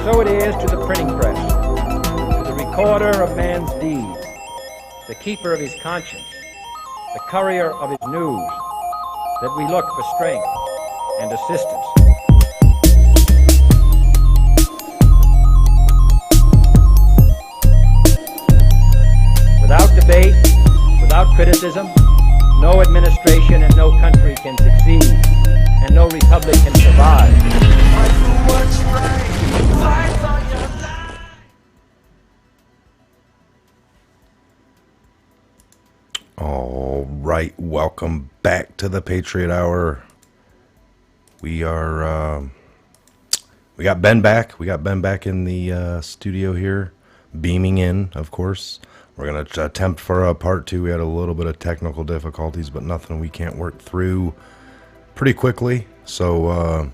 So it is to the printing press, to the recorder of man's deeds, the keeper of his conscience, the courier of his news, that we look for strength and assistance. Without debate, without criticism, no administration and no country can succeed, and no republic can survive. Fight for what's right. Fight for your life. All right, welcome back to the Patriot Hour. We got Ben back. We got Ben back in the studio here, beaming in, of course. We're going to attempt for a part 2. We had a little bit of technical difficulties, but nothing we can't work through pretty quickly. So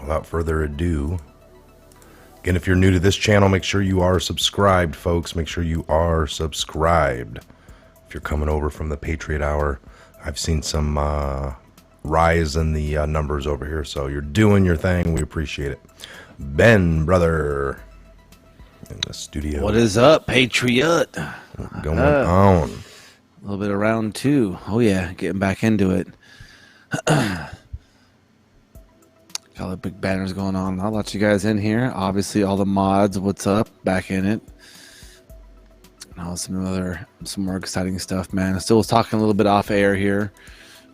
without further ado, again, if you're new to this channel, make sure you are subscribed, folks. Make sure you are subscribed. If you're coming over from the Patriot Hour, I've seen some rise in the numbers over here. So you're doing your thing. We appreciate it. Ben, brother, in the studio. What is up, Patriot? What's going on? A little bit of round 2. Oh, yeah, getting back into it. Got all the big banners going on. I'll let you guys in here. Obviously, all the mods, what's up, back in it. Now some more exciting stuff, man. I still was talking a little bit off air here.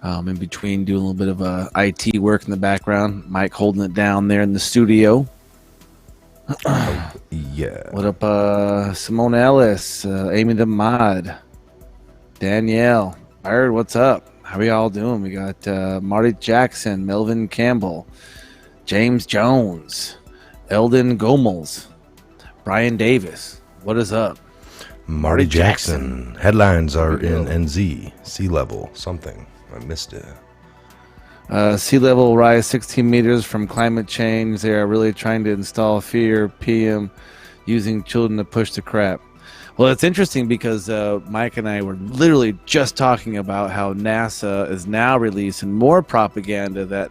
In between doing a little bit of IT work in the background. Mike holding it down there in the studio. Yeah. What up, Simone Ellis, Amy the Mod, Danielle, Bird, what's up? How are y'all doing? We got Marty Jackson, Melvin Campbell, James Jones, Eldon Gomels, Brian Davis. What is up? Marty Jackson. Headlines are in NZ. Sea level. Something. I missed it. Sea level rise 16 meters from climate change. They are really trying to install fear PM using children to push the crap. Well, it's interesting because Mike and I were literally just talking about how NASA is now releasing more propaganda that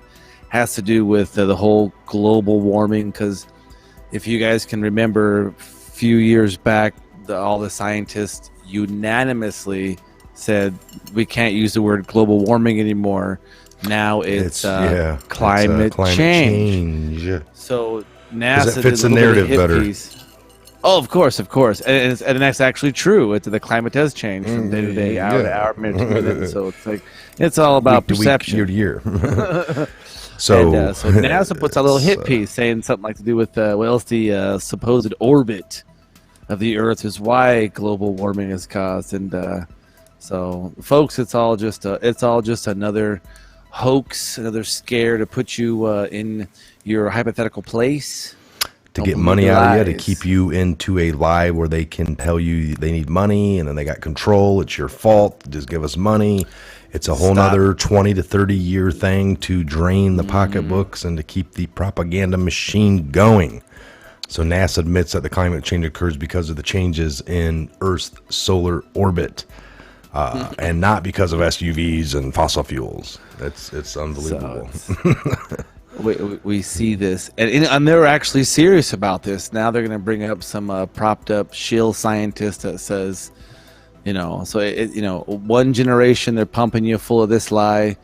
has to do with the whole global warming. Because if you guys can remember, a few years back, all the scientists unanimously said we can't use the word global warming anymore. Now it's climate change. So NASA that fits the narrative better. Piece. Oh, of course. And that's actually true. The climate does change from day to day, hour to hour, minute to minute. So it's like it's all about week perception. To week, year to year. So NASA puts a little hit piece saying something like to do with the supposed orbit of the Earth is why global warming is caused. And so, folks, it's all just another hoax, another scare to put you in your hypothetical place. To get money out of you, to keep you into a lie where they can tell you they need money and then they got control. It's your fault. Just give us money. It's a whole nother 20 to 30 year thing to drain the pocketbooks and to keep the propaganda machine going. So NASA admits that the climate change occurs because of the changes in Earth's solar orbit. And not because of SUVs and fossil fuels. It's unbelievable. So we see this, and they're actually serious about this. Now they're going to bring up some propped up shill scientist that says, one generation they're pumping you full of this lie.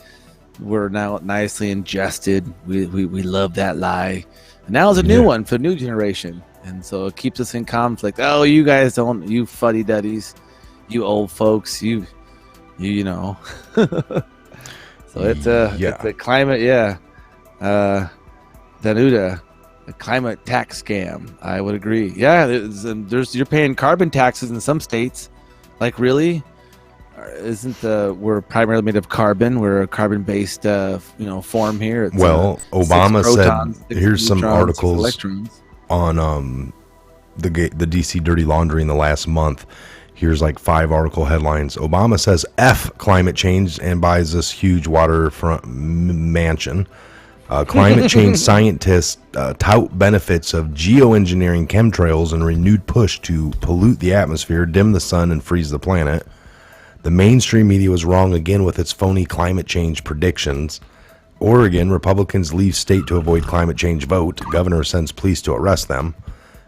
We're now nicely ingested. We love that lie. And now there's a new one for the new generation, and so it keeps us in conflict. Oh, you guys don't, you fuddy duddies. You old folks, you know. So it's a climate, Danuta, a climate tax scam. I would agree. Yeah, there's you're paying carbon taxes in some states. Like, really? Isn't we're primarily made of carbon? We're a carbon-based form here. It's, Obama said here's some articles on the DC dirty laundry in the last month. Here's like 5 article headlines. Obama says F climate change and buys this huge waterfront mansion. Climate change scientists tout benefits of geoengineering chemtrails and renewed push to pollute the atmosphere, dim the sun, and freeze the planet. The mainstream media was wrong again with its phony climate change predictions. Oregon, Republicans leave state to avoid climate change vote. Governor sends police to arrest them.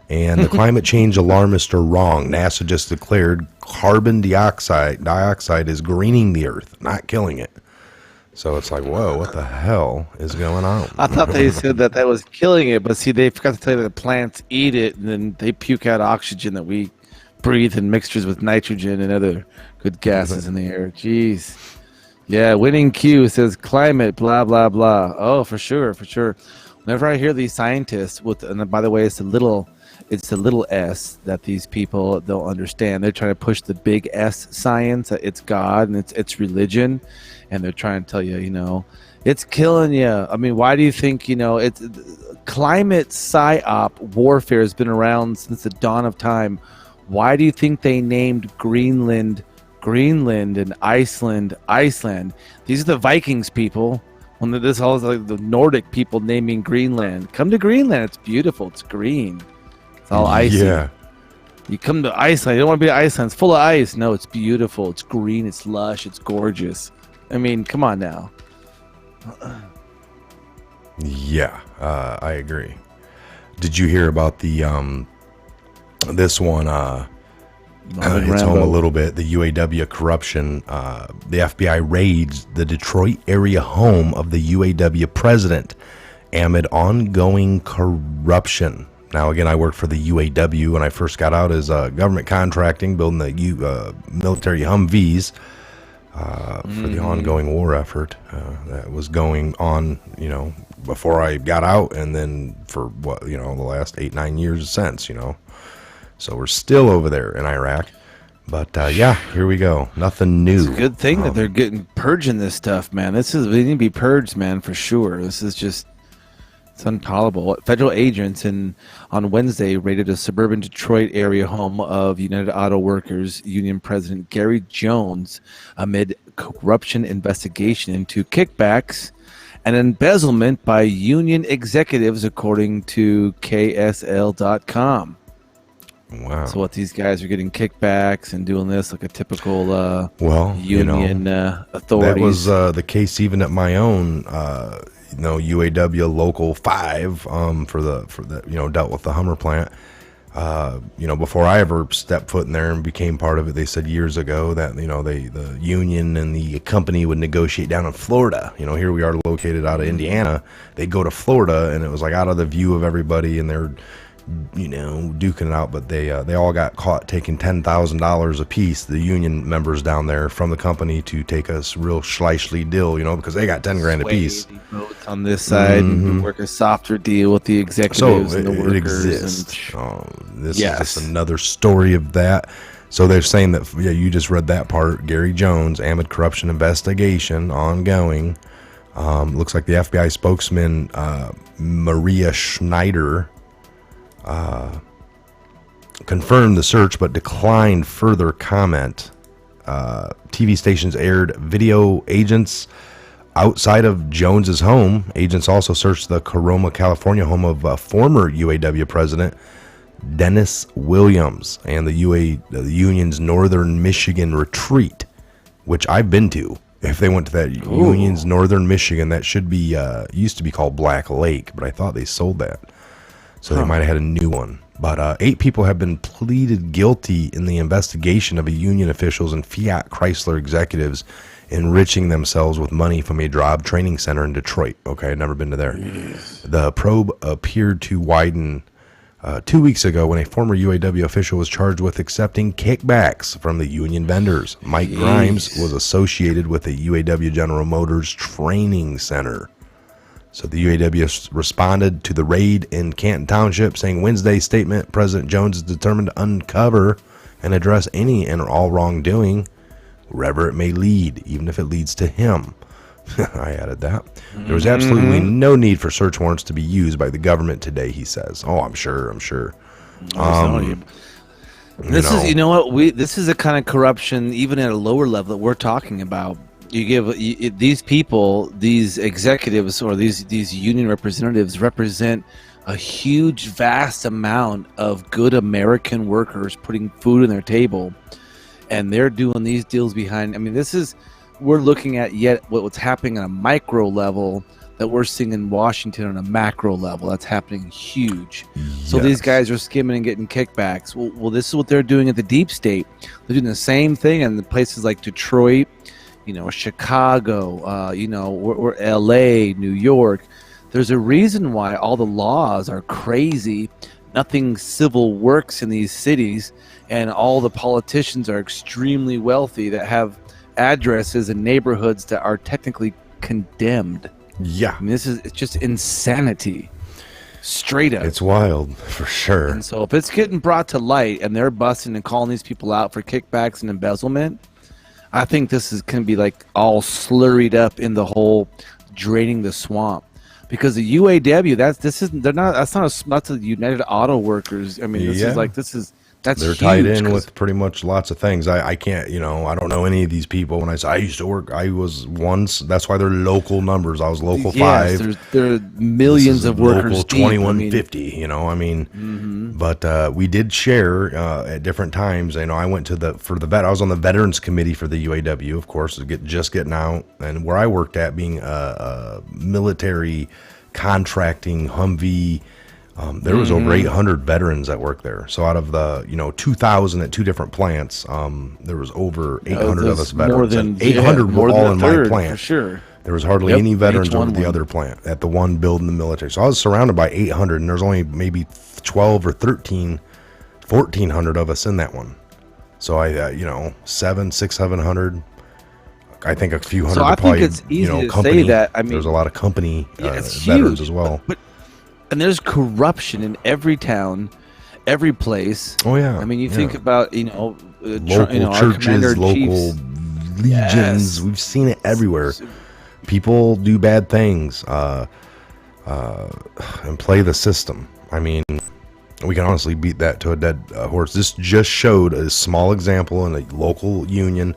And the climate change alarmists are wrong. NASA just declared carbon dioxide is greening the earth, not killing it. So it's like, whoa, what the hell is going on? I thought they said that was killing it, but see, they forgot to tell you that plants eat it, and then they puke out oxygen that we breathe in mixtures with nitrogen and other good gases in the air. Jeez. Yeah, Winning Q says climate, blah, blah, blah. Oh, for sure, for sure. Whenever I hear these scientists, and by the way, it's the little s that these people don't understand. They're trying to push the big S science. It's God and it's religion. And they're trying to tell you, it's killing you. I mean, why do you think, it's climate psyop warfare has been around since the dawn of time. Why do you think they named Greenland and Iceland? These are the Vikings people. When this all is like the Nordic people naming Greenland. Come to Greenland. It's beautiful. It's green. It's all icy. Yeah. You come to Iceland. You don't want to be to Iceland. It's full of ice. No, it's beautiful. It's green. It's lush. It's gorgeous. I mean, come on now. Yeah, I agree. Did you hear about the this one? It's home a little bit. The UAW corruption. The FBI raids the Detroit area home of the UAW president amid ongoing corruption. Now, again, I worked for the UAW when I first got out as government contracting, building the military Humvees for the ongoing war effort that was going on, before I got out, and then for the last 8-9 years since, So we're still over there in Iraq. But yeah, here we go. Nothing new. It's a good thing that they're purging this stuff, man. We need to be purged, man, for sure. This is just, it's intolerable. Federal agents on Wednesday raided a suburban Detroit area home of United Auto Workers Union President Gary Jones amid corruption investigation into kickbacks and embezzlement by union executives, according to KSL.com. Wow. So what, these guys are getting kickbacks and doing this like a typical union authorities. That was the case even at my own UAW Local 5 for the dealt with the Hummer plant. Before I ever stepped foot in there and became part of it, they said years ago that the union and the company would negotiate down in Florida. Here we are located out of Indiana. They'd go to Florida, and it was like out of the view of everybody, and they're duking it out, but they all got caught taking $10,000 a piece, the union members down there, from the company to take us real schleichly deal, because they got 10 grand a piece. On this side, and work a softer deal with the executives and the workers. It exists. This is just another story of that. So they're saying that, you just read that part. Gary Jones, amid corruption investigation ongoing. Looks like the FBI spokesman, Maria Schneider, confirmed the search but declined further comment. TV stations aired video agents outside of Jones's home. Agents also searched the Corona, California home of former UAW president Dennis Williams and the union's Northern Michigan retreat, which I've been to. If they went to that union's Northern Michigan, that should be used to be called Black Lake, but I thought they sold that. So they might have had a new one. But 8 people have been pleaded guilty in the investigation of union officials and Fiat Chrysler executives enriching themselves with money from a job training center in Detroit. Okay, I've never been to there. Yes. The probe appeared to widen 2 weeks ago when a former UAW official was charged with accepting kickbacks from the union vendors. Mike Grimes was associated with a UAW General Motors training center. So the UAW responded to the raid in Canton Township, saying Wednesday's statement, President Jones is determined to uncover and address any and all wrongdoing, wherever it may lead, even if it leads to him. I added that. There was absolutely no need for search warrants to be used by the government today, he says. Oh, I'm sure. This is, you know what, this is a kind of corruption even at a lower level that we're talking about. You give these people, these executives, or these union representatives represent a huge, vast amount of good American workers putting food on their table, and they're doing these deals behind. I mean, we're looking at yet what's happening on a micro level that we're seeing in Washington on a macro level. That's happening huge. So these guys are skimming and getting kickbacks. Well, this is what they're doing at the deep state. They're doing the same thing in the places like Detroit, Chicago, or LA, New York. There's a reason why all the laws are crazy. Nothing civil works in these cities, and all the politicians are extremely wealthy that have addresses in neighborhoods that are technically condemned. Yeah. I mean, it's just insanity. Straight up. It's wild, for sure. And so if it's getting brought to light and they're busting and calling these people out for kickbacks and embezzlement, I think this is going to be like all slurried up in the whole draining the swamp. Because the UAW, that's the United Auto Workers. I mean, that's they're huge, tied in with pretty much lots of things. I can't, I don't know any of these people. When I used to work, I was once. That's why they're local numbers. I was local 5. There are millions of workers. Local 2150. But we did share at different times. I went to for the vet. I was on the Veterans Committee for the UAW, of course, just getting out, and where I worked at being a military contracting Humvee. There was over 800 veterans that worked there. So out of the 2,000 at 2 different plants, there was over 800 of us veterans. 800 were all in my plant. For sure. There was hardly any veterans over the other plant at the one building the military. So I was surrounded by 800, and there's only maybe 12 or 1,400 of us in that one. So I, 700. I think a few hundred. So I think it's easy to say that. I mean, there's a lot of company veterans huge, as well. And there's corruption in every town, every place. Oh yeah. I mean, you think about local churches, local legions. Yes. We've seen it everywhere. People do bad things and play the system. I mean, we can honestly beat that to a dead horse. This just showed a small example in a local union.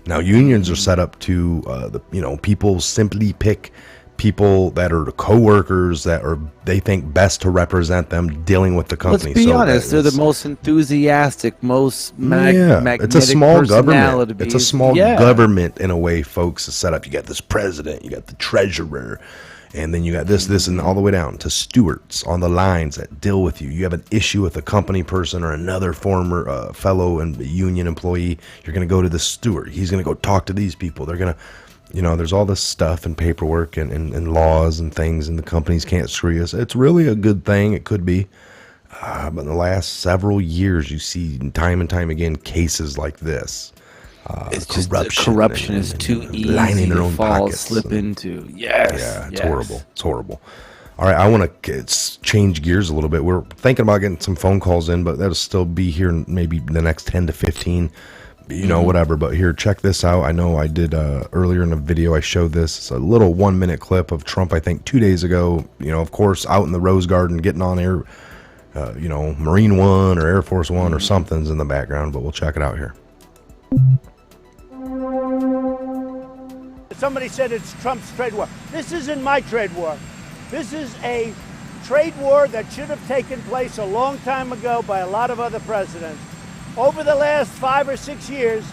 Now unions are set up to people simply pick people that are co-workers that they think best to represent them dealing with the company. Let's be honest, they're the most enthusiastic, most magnetic. It's a small government. It's a small government in a way, folks. Is set up. You got this president, you got the treasurer, and then you got this, and all the way down to stewards on the lines that deal with you. You have an issue with a company person or another former fellow and union employee. You're going to go to the steward. He's going to go talk to these people. They're going to. There's all this stuff and paperwork and laws and things, and the companies can't screw us. It's really a good thing. It could be. But in the last several years, you see time and time again cases like this. It's corruption is too easy lining their to own fall, pockets. slip into. Yes. Yeah, it's horrible. It's horrible. All right, I want to change gears a little bit. We're thinking about getting some phone calls in, but that'll still be here in maybe the next 10 to 15. Whatever, but here, check this out. I know I did earlier in the video, I showed this. It's a little 1-minute clip of Trump, I think 2 days ago, of course, out in the Rose Garden getting on air, Marine One or Air Force One or something's in the background, but we'll check it out here. Somebody said it's Trump's trade war. This isn't my trade war. This is a trade war that should have taken place a long time ago by a lot of other presidents. Over the last 5 or 6 years,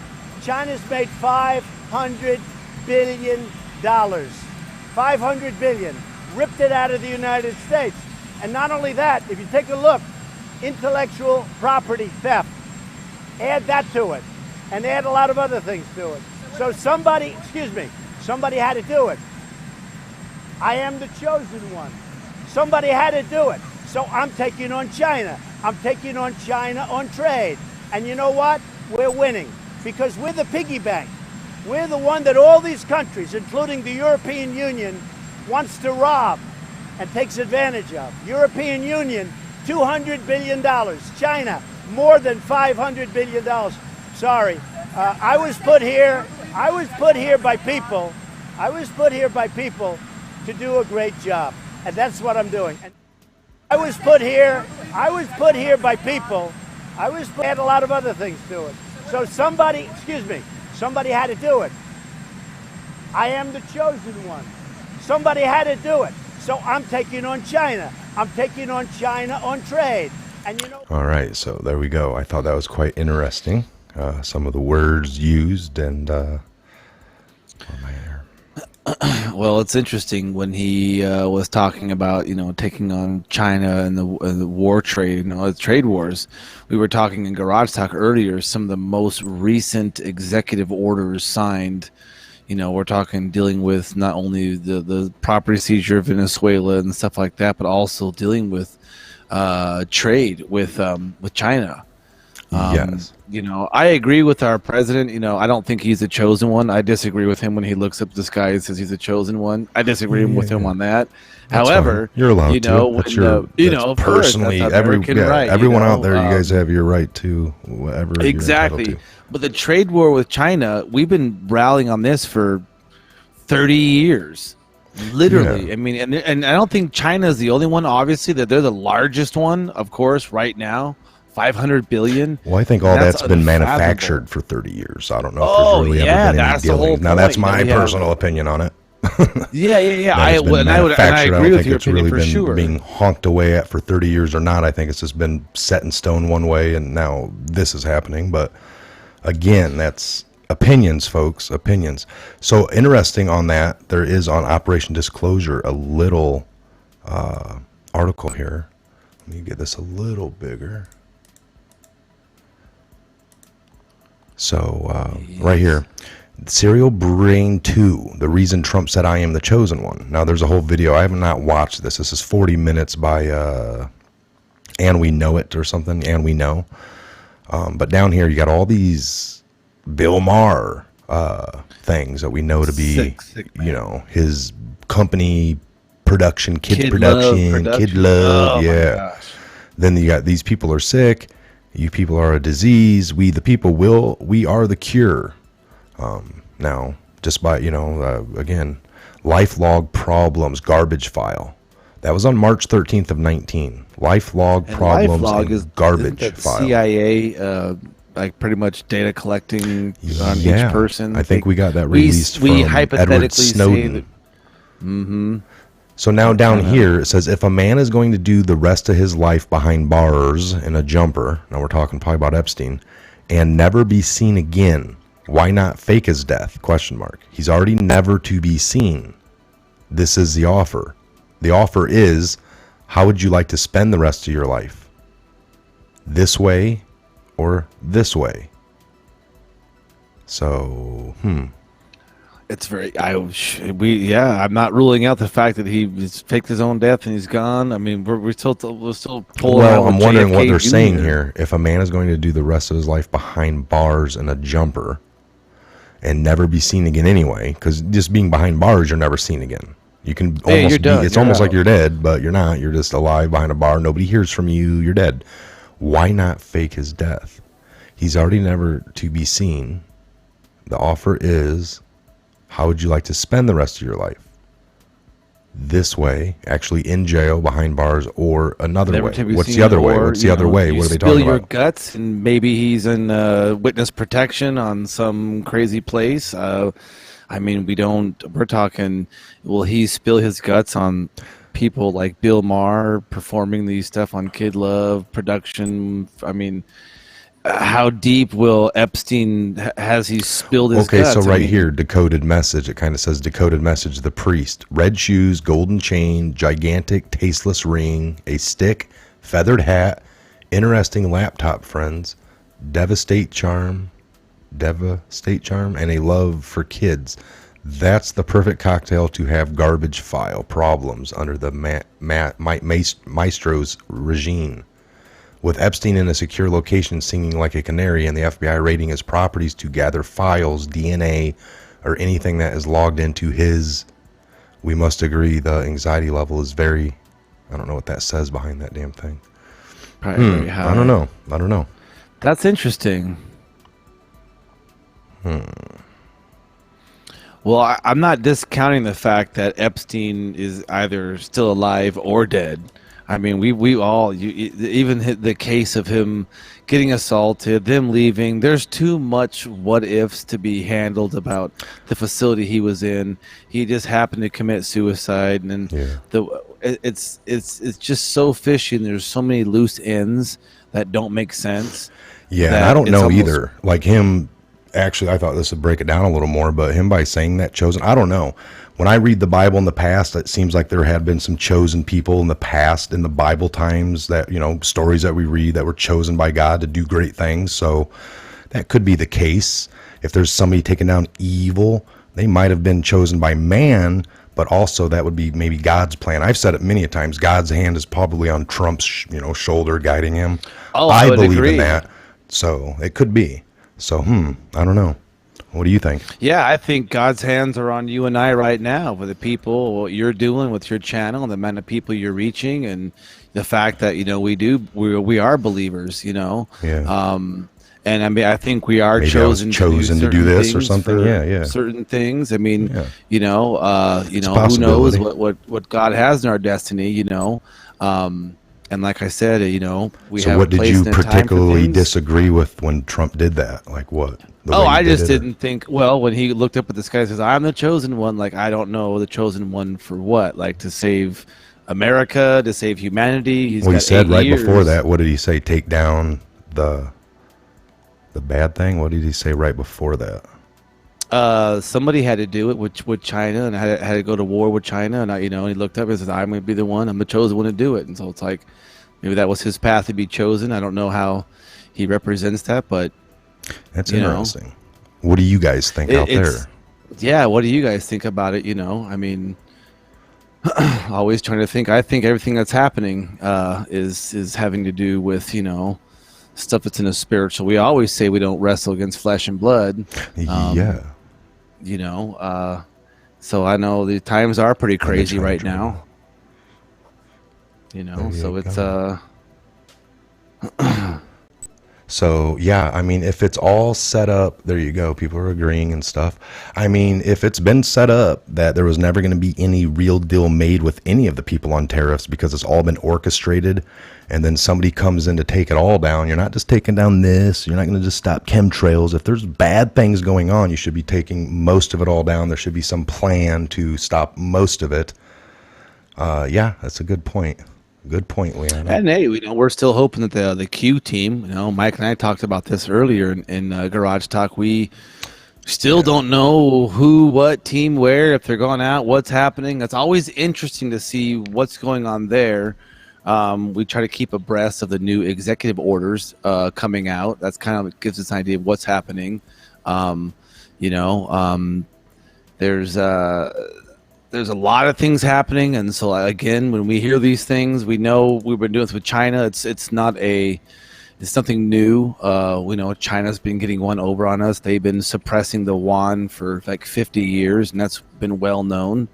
China's made $500 billion. $500 billion. Ripped it out of the United States. And not only that, if you take a look, intellectual property theft. Add that to it. And add a lot of other things to it. So somebody had to do it. I am the chosen one. Somebody had to do it. So I'm taking on China. I'm taking on China on trade. And you know what? We're winning because we're the piggy bank. We're the one that all these countries, including the European Union, wants to rob and takes advantage of. European Union, $200 billion. China, more than $500 billion. Sorry. I was put here by people. I was put here by people to do a great job. And that's what I'm doing. And I was put here I was put here by people. I was put, had a lot of other things to it. So somebody had to do it. I am the chosen one. Somebody had to do it. So I'm taking on China. I'm taking on China on trade. And you know. All right, so there we go. I thought that was quite interesting. Some of the words used and. Well, it's interesting when he was talking about taking on China and the war trade, the trade wars. We were talking in Garage Talk earlier. Some of the most recent executive orders signed. We're talking dealing with not only the property seizure of Venezuela and stuff like that, but also dealing with trade with China. Yes. I agree with our president. I don't think he's the chosen one. I disagree with him when he looks up the sky and says he's the chosen one. I disagree with him on that. That's However, fine. You're allowed to. That's your, of personally, course, that's right, everyone out there, you guys have your right to whatever. Exactly. You're entitled to. But the trade war with China, we've been rallying on this for 30 years. Literally. Yeah. I mean, and I don't think China is the only one. Obviously, that they're the largest one, of course, right now. 500 billion. Well, I think all that's been manufactured for 30 years. I don't know if there's really ever been any that's the whole dealing. Now, that's point. my personal opinion on it. Yeah. I agree with your opinion for sure. Being honked away at for 30 years or not. I think it's just been set in stone one way, and now this is happening. But again, that's opinions, folks. Opinions. So interesting on that. There is on Operation Disclosure a little article here. Let me get this a little bigger. So right here, Serial Brain 2, the reason Trump said I am the chosen one. Now there's a whole video. I have not watched this. This is 40 minutes by And We Know It or something, And We Know. But down here you got all these Bill Maher things that we know to be, sick his company production, Kid Kid Love. Oh, yeah. my gosh. Then you got these people are sick. You people are a disease. We, the people, we are the cure. Now, just by, again, life log problems, garbage file. That was on March 13th of 19. Life log problems and garbage file. CIA, like pretty much data collecting on each person. I think we got that released from Edward Snowden. So now down here, it says, if a man is going to do the rest of his life behind bars in a jumper, now we're talking probably about Epstein, and never be seen again, why not fake his death? ? He's already never to be seen. This is the offer. The offer is, how would you like to spend the rest of your life? This way or this way? So, It's very. I'm not ruling out the fact that he faked his own death and he's gone. I mean, we're still pulling. Well, I'm wondering JFK what they're saying Jr. here. If a man is going to do the rest of his life behind bars in a jumper and never be seen again anyway, because just being behind bars, you're never seen again. You can almost you're done. It's You're almost out. like you're dead, but you're not. You're just alive behind a bar. Nobody hears from you. You're dead. Why not fake his death? He's already never to be seen. The offer is, how would you like to spend the rest of your life? This way, actually in jail, behind bars, or another Never way. to be What's the seen, other way? or, What's the other way? you What are they spill talking your about? guts, and maybe he's in witness protection on some crazy place. I mean, we're talking, will he spill his guts on people like Bill Maher performing these stuff on Kid Love production? I mean, how deep will Epstein, has he spilled his guts? Okay, so here, decoded message. It kind of says decoded message, the priest. Red shoes, golden chain, gigantic, tasteless ring, a stick, feathered hat, interesting laptop friends, devastate charm, and a love for kids. That's the perfect cocktail to have garbage file problems under the maestro's regime. With Epstein in a secure location singing like a canary and the FBI raiding his properties to gather files, DNA, or anything that is logged into his, we must agree the anxiety level is very, I don't know what that says behind that damn thing. I don't know. That's interesting. Well, I'm not discounting the fact that Epstein is either still alive or dead. I mean, we all even hit the case of him getting assaulted, them leaving. There's too much what ifs to be handled about the facility he was in. He just happened to commit suicide, and Yeah. it's just so fishy. And there's so many loose ends that don't make sense. Yeah, and that I don't it's know almost- either. Like him, actually, I thought this would break it down a little more, but him by saying that chosen, I don't know. When I read the Bible in the past, it seems like there had been some chosen people in the past, in the Bible times, that, stories that we read that were chosen by God to do great things. So that could be the case. If there's somebody taking down evil, they might have been chosen by man, but also that would be maybe God's plan. I've said it many a times. God's hand is probably on Trump's, shoulder guiding him. Oh, I would believe agree. in that. So it could be. So, I don't know. What do you think? Yeah, I think God's hands are on you and I right now with the people, what you're doing with your channel, and the amount of people you're reaching, and the fact that we are believers. Yeah. And I mean, I think we are Maybe I was chosen to do this or something. Yeah. Certain things. I mean, Yeah. who knows possibility. what God has in our destiny. And like I said, we So have what a did place you and a time for particularly things. disagree with when Trump did that? Like what? The way he I did just it, or- didn't think. Well, when he looked up at the sky and says, "I'm the chosen one," like I don't know the chosen one for what? Like to save America, to save humanity. He's Well, he got said 8 right years. before that, what did he say? Take down the bad thing? What did he say right before that? Somebody had to do it with China, and had to go to war with China. And and he looked up and says, "I'm going to be the one. I'm the chosen one to do it." And so it's like maybe that was his path to be chosen. I don't know how he represents that, but That's you know. interesting. What do you guys think out it's- there? yeah. What do you guys think about it? I mean, always trying to think. I think everything that's happening is having to do with stuff that's in the spiritual. We always say we don't wrestle against flesh and blood. Yeah. So I know the times are pretty crazy trying right to- now. There So you it's go. So, yeah, I mean, if it's all set up, there you go. People are agreeing and stuff. I mean, if it's been set up that there was never going to be any real deal made with any of the people on tariffs because it's all been orchestrated, and then somebody comes in to take it all down, you're not just taking down this. You're not going to just stop chemtrails. If there's bad things going on, you should be taking most of it all down. There should be some plan to stop most of it. Yeah, that's a good point. Good point, Leon. And hey, we're still hoping that the Q team, Mike and I talked about this earlier in Garage Talk. We still don't know who, what team, where, if they're going out, what's happening. It's always interesting to see what's going on there. We try to keep abreast of the new executive orders coming out. That's kind of gives us an idea of what's happening. There's a lot of things happening, and so again, when we hear these things, we know we've been doing this with China. It's something new. We know China's been getting one over on us. They've been suppressing the yuan for like 50 years, and that's been well known.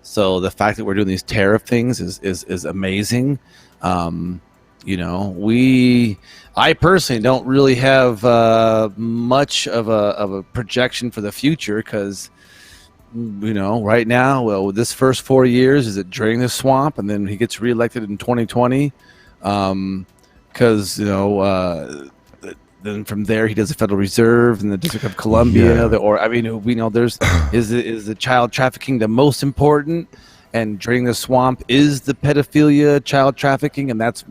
So the fact that we're doing these tariff things is amazing. I personally don't really have much of a projection for the future because. Right now, well, this first 4 years is it drain the swamp, and then he gets reelected in 2020, because then from there he does the Federal Reserve and the District of Columbia. Yeah. We know there's is the child trafficking the most important, and draining the swamp is the pedophilia, child trafficking, and that's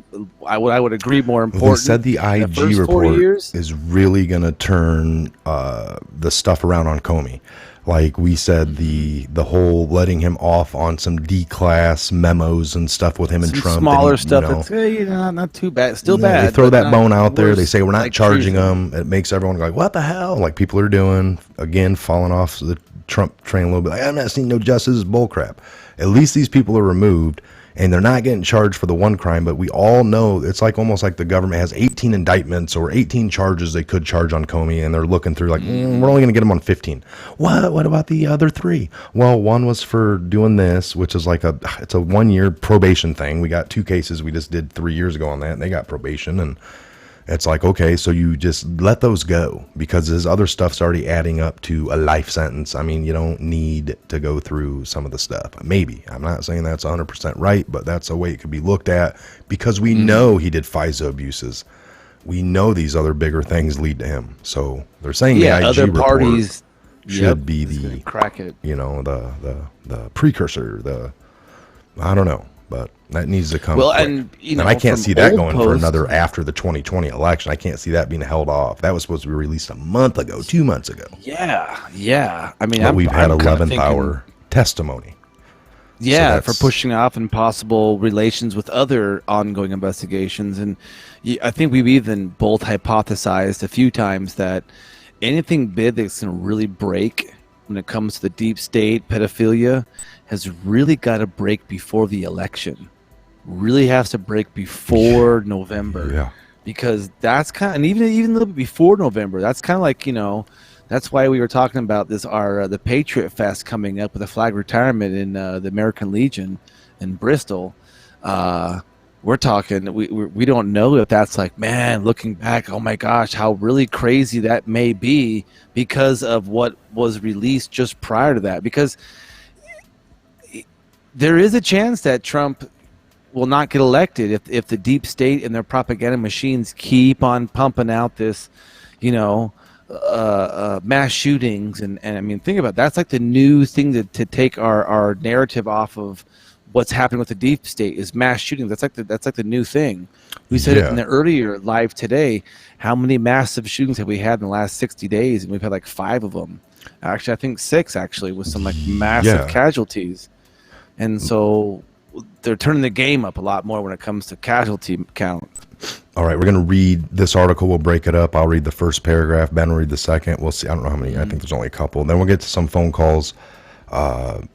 I would agree more important. Well, they said the in IG first 4 report years. is really going to turn the stuff around on Comey. Like we said, the whole letting him off on some D-class memos and stuff with him and Some Trump. smaller and stuff. It's not too bad. Still Yeah, bad. They throw but that not bone out there. worse, They say we're not like charging treason. them. It makes everyone go like, what the hell? Like people are doing, again, falling off the Trump train a little bit. Like, I'm not seeing no justice. It's bull crap. At least these people are removed. And they're not getting charged for the one crime, but we all know it's like almost like the government has 18 indictments or 18 charges they could charge on Comey, and they're looking through like, we're only going to get him on 15. What about the other 3? Well, one was for doing this, which is like it's a 1-year probation thing. We got 2 cases we just did 3 years ago on that, and they got probation, and It's like, okay, so you just let those go because his other stuff's already adding up to a life sentence. I mean, you don't need to go through some of the stuff. Maybe. I'm not saying that's 100% right, but that's a way it could be looked at because we know he did FISA abuses. We know these other bigger things lead to him. So they're saying the IG other report parties should be the crack it. You know, the precursor, I don't know. But that needs to come. Well, quick. and I can't see that going for Post, another after the 2020 election. I can't see that being held off. That was supposed to be released a month ago, 2 months ago. Yeah. I mean, But we've had I'm 11th hour testimony. Yeah, So for pushing off impossible relations with other ongoing investigations, and I think we've even both hypothesized a few times that anything big that's going to really break when it comes to the deep state pedophilia has really got to break before the election. Really has to break before November. Yeah. Because that's kind of, and even a little bit before November, that's kind of like, that's why we were talking about this, the Patriot Fest coming up with a flag retirement in the American Legion in Bristol. We're talking, we don't know if that's like, man, looking back, oh my gosh, how really crazy that may be because of what was released just prior to that. Because there is a chance that Trump will not get elected if the deep state and their propaganda machines keep on pumping out this, mass shootings. And I mean, think about it. That's like the new thing to take our narrative off of what's happening with the deep state is mass shootings. That's like the new thing. We said it in the earlier live today. How many massive shootings have we had in the last 60 days? And we've had like 5 of them. Actually, I think 6 actually with some like massive casualties. And so they're turning the game up a lot more when it comes to casualty count. All right, we're going to read this article. We'll break it up. I'll read the first paragraph. Ben will read the second. We'll see. I don't know how many. I think there's only a couple. Then we'll get to some phone calls.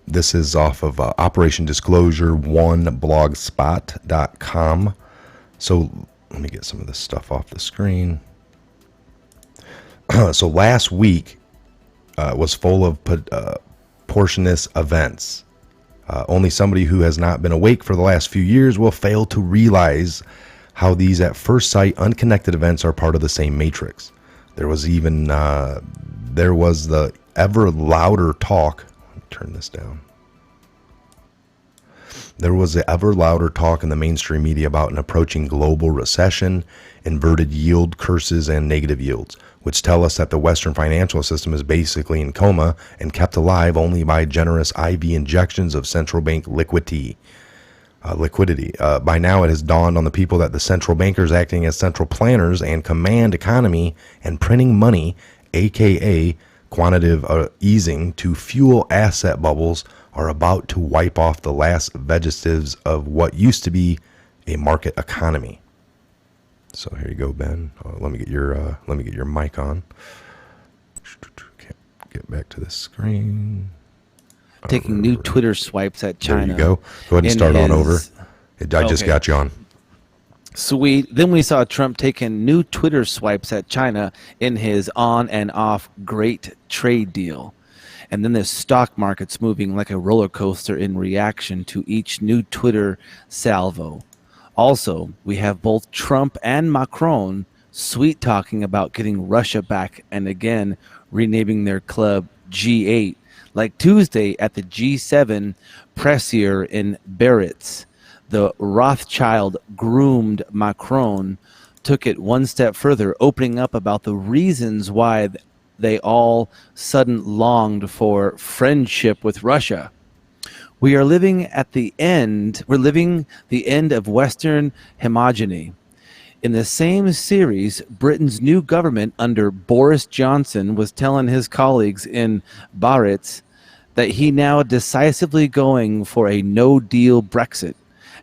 This is off of Operation Disclosure 1blogspot.com. So let me get some of this stuff off the screen. So last week was full of portionless events. Only somebody who has not been awake for the last few years will fail to realize how these at first sight unconnected events are part of the same matrix. There was even the ever louder talk. Let me turn this down. There was the ever louder talk in the mainstream media about an approaching global recession, inverted yield curses, and negative yields, which tell us that the Western financial system is basically in coma and kept alive only by generous IV injections of central bank liquidity. By now it has dawned on the people that the central bankers acting as central planners and command economy and printing money, aka quantitative easing to fuel asset bubbles, are about to wipe off the last vestiges of what used to be a market economy. So here you go, Ben. Let me get your mic on. Can't get back to the screen. Taking new Twitter swipes at China. There you go. Go ahead and start on over. I just got you on. Sweet. Then we saw Trump taking new Twitter swipes at China in his on and off great trade deal. And then the stock market's moving like a roller coaster in reaction to each new Twitter salvo. Also, we have both Trump and Macron sweet talking about getting Russia back and again renaming their club G8, like Tuesday at the G7 pressier in Biarritz. The Rothschild groomed Macron took it one step further, opening up about the reasons why they all sudden longed for friendship with Russia. We are living the end of Western hegemony. In the same series, Britain's new government under Boris Johnson was telling his colleagues in Biarritz that he now decisively going for a no-deal Brexit,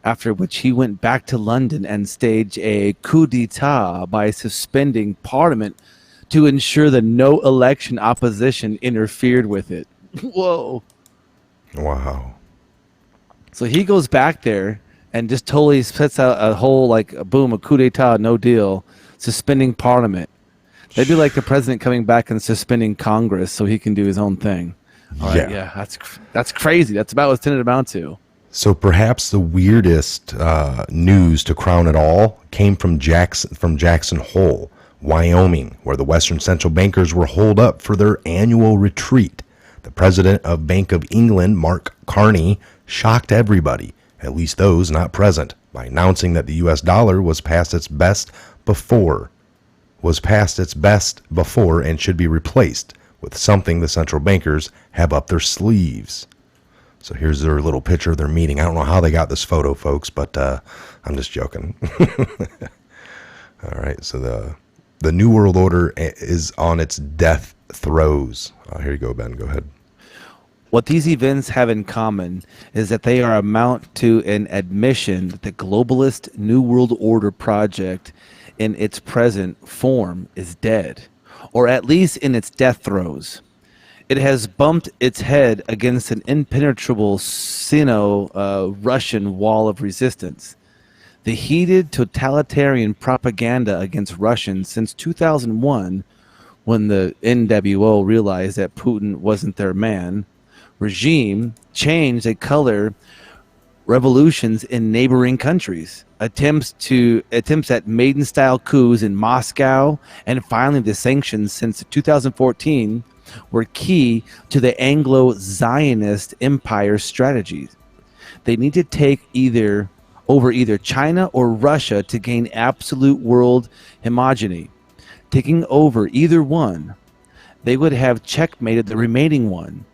after which he went back to London and staged a coup d'etat by suspending Parliament to ensure that no election opposition interfered with it. Whoa. Wow. So he goes back there and just totally sets out a whole, like, boom, a coup d'etat, no deal, suspending Parliament. That'd be like the president coming back and suspending Congress so he can do his own thing. All right, yeah, that's crazy. That's about what's tended amount to. So perhaps the weirdest news to crown it all came from Jackson Hole, Wyoming, where the Western central bankers were holed up for their annual retreat. The president of Bank of England, Mark Carney, shocked everybody, at least those not present, by announcing that the U.S. dollar was past its best before and should be replaced with something the central bankers have up their sleeves. So here's their little picture of their meeting. I don't know how they got this photo, folks, but I'm just joking. All right, so the New World Order is on its death throes. Here you go, Ben. Go ahead. What these events have in common is that they are amount to an admission that the globalist New World Order project in its present form is dead, or at least in its death throes. It has bumped its head against an impenetrable Sino-Russian wall of resistance. The heated totalitarian propaganda against Russians since 2001, when the NWO realized that Putin wasn't their man, regime changed a color revolutions in neighboring countries, attempts at maiden-style coups in Moscow, and finally the sanctions since 2014 were key to the Anglo-Zionist empire strategies. They need to take either China or Russia to gain absolute world hegemony. Taking over either one, they would have checkmated the remaining one,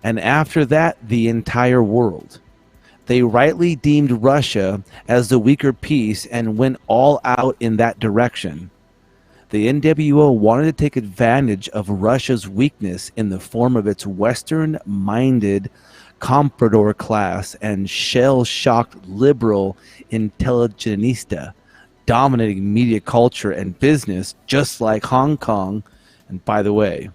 and after that, the entire world. They rightly deemed Russia as the weaker piece and went all out in that direction. The NWO wanted to take advantage of Russia's weakness in the form of its Western-minded comprador class and shell-shocked liberal intelligentsia, dominating media culture and business just like Hong Kong. And by the way,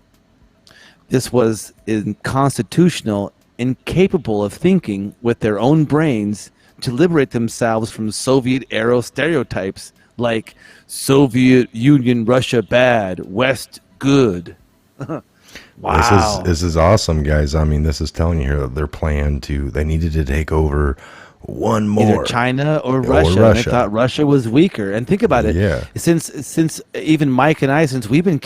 this was unconstitutional, incapable of thinking with their own brains to liberate themselves from Soviet-era stereotypes like Soviet Union, Russia bad, West good. Wow. This is awesome, guys. I mean, this is telling you here their plan they needed to take over one more. Either China or Russia. And they thought Russia was weaker. And think about it. Yeah. Since even Mike and I, since we've been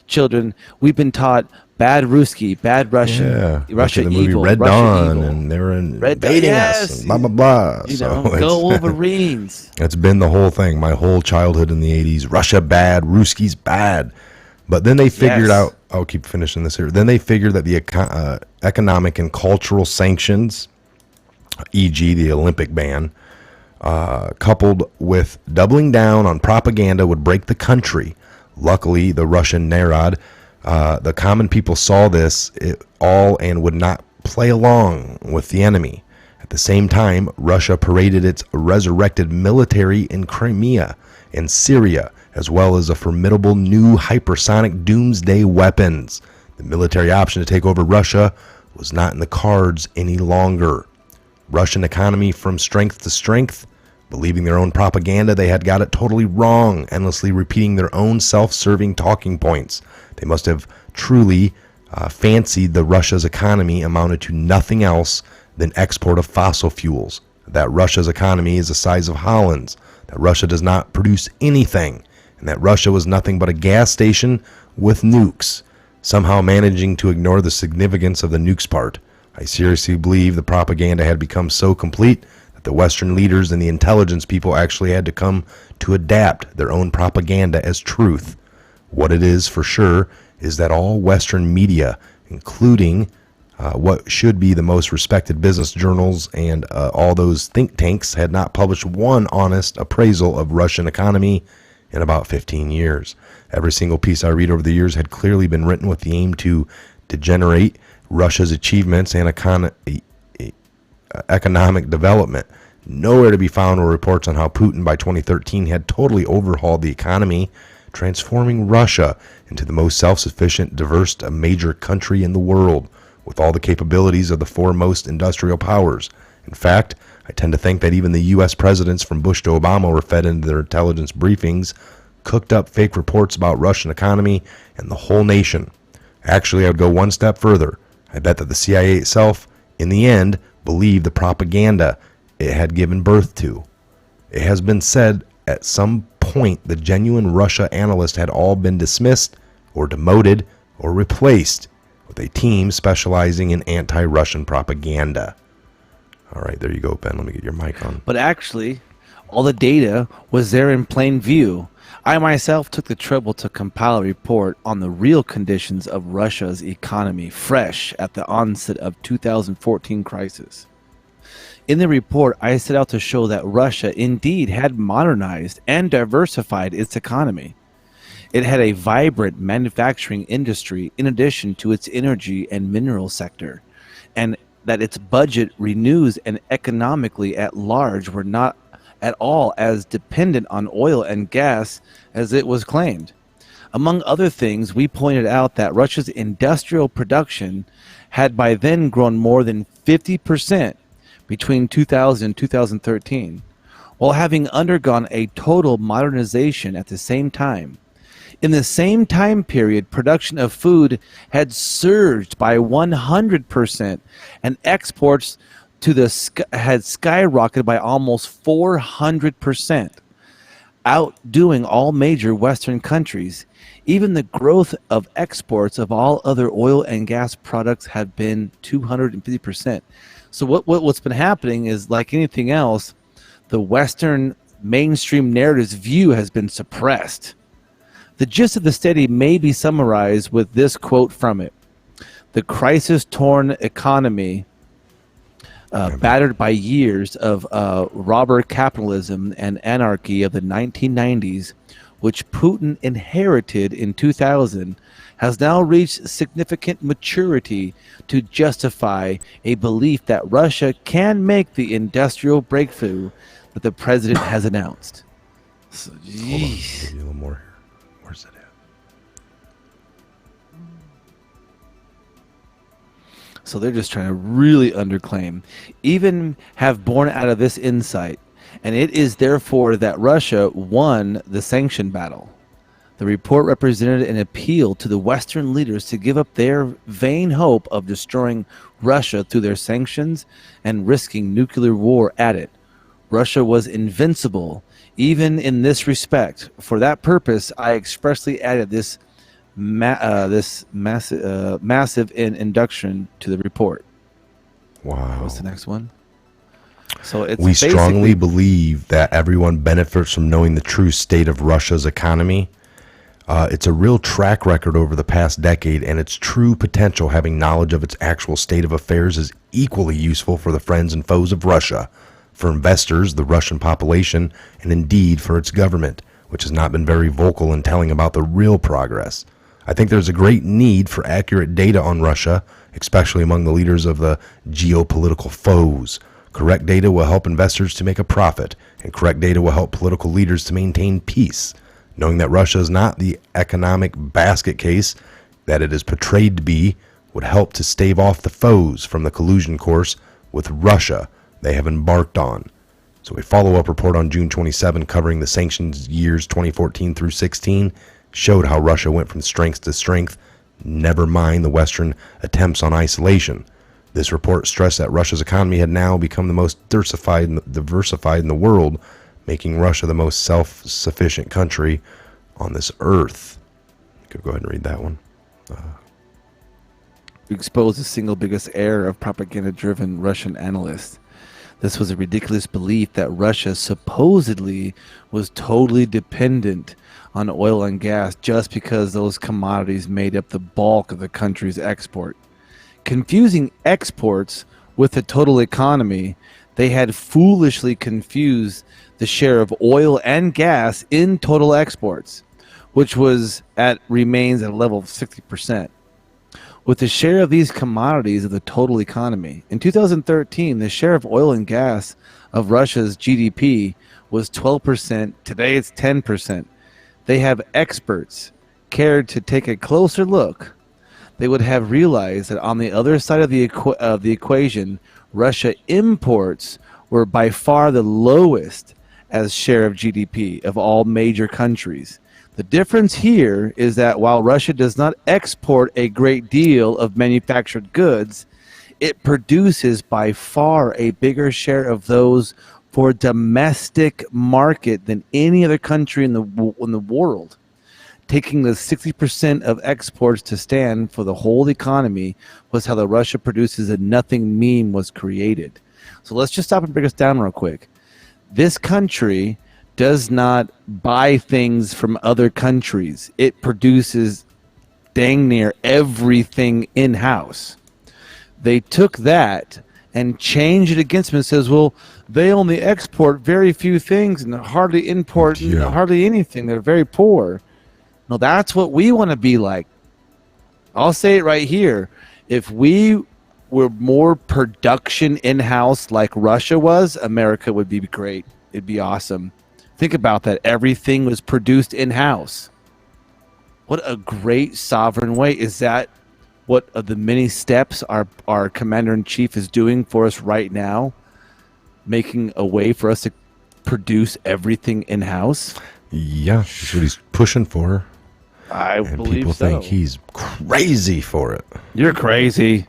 children, we've been taught bad Ruski, bad Russian, yeah. Russia the movie evil, Red Russia Dawn, evil. and they were invading us, and blah, blah, blah. Go Wolverines. It's been the whole thing, my whole childhood in the 80s. Russia bad, Ruski's bad. But then they figured out, I'll keep finishing this here. Then they figured that the economic and cultural sanctions, e.g. the Olympic ban, coupled with doubling down on propaganda would break the country. Luckily, the Russian Narod, the common people saw this all and would not play along with the enemy. At the same time, Russia paraded its resurrected military in Crimea and Syria, as well as a formidable new hypersonic doomsday weapons. The military option to take over Russia was not in the cards any longer. Russian economy from strength to strength, believing their own propaganda, they had got it totally wrong, endlessly repeating their own self-serving talking points. They must have truly fancied the Russia's economy amounted to nothing else than export of fossil fuels, that Russia's economy is the size of Holland's, that Russia does not produce anything, and that Russia was nothing but a gas station with nukes, somehow managing to ignore the significance of the nukes part. I seriously believe the propaganda had become so complete that the Western leaders and the intelligence people actually had to come to adapt their own propaganda as truth. What it is for sure is that all Western media, including what should be the most respected business journals and all those think tanks, had not published one honest appraisal of Russian economy in about 15 years. Every single piece I read over the years had clearly been written with the aim to degenerate Russia's achievements and economic development. Nowhere to be found were reports on how Putin by 2013 had totally overhauled the economy, transforming Russia into the most self-sufficient, diverse, major country in the world, with all the capabilities of the foremost industrial powers. In fact, I tend to think that even the U.S. presidents from Bush to Obama were fed into their intelligence briefings, cooked up fake reports about Russian economy and the whole nation. Actually, I would go one step further. I bet that the CIA itself, in the end, believe the propaganda it had given birth to. It has been said at some point the genuine Russia analysts had all been dismissed or demoted or replaced with a team specializing in anti-Russian propaganda. All right, there you go, Ben. Let me get your mic on. But actually, all the data was there in plain view. I myself took the trouble to compile a report on the real conditions of Russia's economy, fresh at the onset of 2014 crisis. In the report, I set out to show that Russia indeed had modernized and diversified its economy. It had a vibrant manufacturing industry in addition to its energy and mineral sector, and that its budget, revenues, and economically at large were not at all as dependent on oil and gas as it was claimed. Among other things, we pointed out that Russia's industrial production had by then grown more than 50% between 2000 and 2013, while having undergone a total modernization at the same time. In the same time period, production of food had surged by 100%, and exports to had skyrocketed by almost 400%, outdoing all major Western countries. Even the growth of exports of all other oil and gas products had been 250%. So what's been happening is, like anything else, the Western mainstream narrative's view has been suppressed. The gist of the study may be summarized with this quote from it: "The crisis-torn economy, battered by years of robber capitalism and anarchy of the 1990s, which Putin inherited in 2000, has now reached significant maturity to justify a belief that Russia can make the industrial breakthrough that the president has announced." So, Hold on, give you a little more here. Where's it at? So they're just trying to really underclaim, even have born out of this insight, and it is therefore that Russia won the sanction battle. The report represented an appeal to the Western leaders to give up their vain hope of destroying Russia through their sanctions and risking nuclear war at it. Russia was invincible, even in this respect. For that purpose, I expressly added this massive induction to the report. Wow. What's the next one? So it's We strongly basically- believe that everyone benefits from knowing the true state of Russia's economy. It's a real track record over the past decade, and its true potential, having knowledge of its actual state of affairs, is equally useful for the friends and foes of Russia, for investors, the Russian population, and indeed for its government, which has not been very vocal in telling about the real progress. I think there's a great need for accurate data on Russia, especially among the leaders of the geopolitical foes. Correct data will help investors to make a profit, and correct data will help political leaders to maintain peace. Knowing that Russia is not the economic basket case that it is portrayed to be would help to stave off the foes from the collusion course with Russia they have embarked on. So a follow-up report on June 27 covering the sanctions years 2014 through 16 showed how Russia went from strength to strength, never mind the Western attempts on isolation. This report stressed that Russia's economy had now become the most diversified in the world, making Russia the most self-sufficient country on this earth. You could go ahead and read that one. Exposed the single biggest error of propaganda-driven Russian analysts. This was a ridiculous belief that Russia supposedly was totally dependent on oil and gas just because those commodities made up the bulk of the country's export. Confusing exports with the total economy, they had foolishly confused the share of oil and gas in total exports, which remains at a level of 60%. With the share of these commodities of the total economy. In 2013, the share of oil and gas of Russia's GDP was 12%. Today it's 10%. They have experts cared to take a closer look. They would have realized that on the other side of the equation, Russia imports were by far the lowest as share of GDP of all major countries. The difference here is that while Russia does not export a great deal of manufactured goods, it produces by far a bigger share of those for domestic market than any other country in the world. Taking the 60% of exports to stand for the whole economy was how the Russia produces a nothing meme was created. So let's just stop and break us down real quick. This country does not buy things from other countries. It produces dang near everything in-house. They took that and changed it against them and says, well, they only export very few things and hardly import hardly anything. They're very poor. No, that's what we want to be like. I'll say it right here. If we were more production in-house like Russia was, America would be great. It'd be awesome. Think about that. Everything was produced in-house. What a great sovereign way. Is that what of the many steps our commander-in-chief is doing for us right now? Making a way for us to produce everything in-house? Yeah, that's what he's pushing for. I believe people so. think he's crazy for it. You're crazy.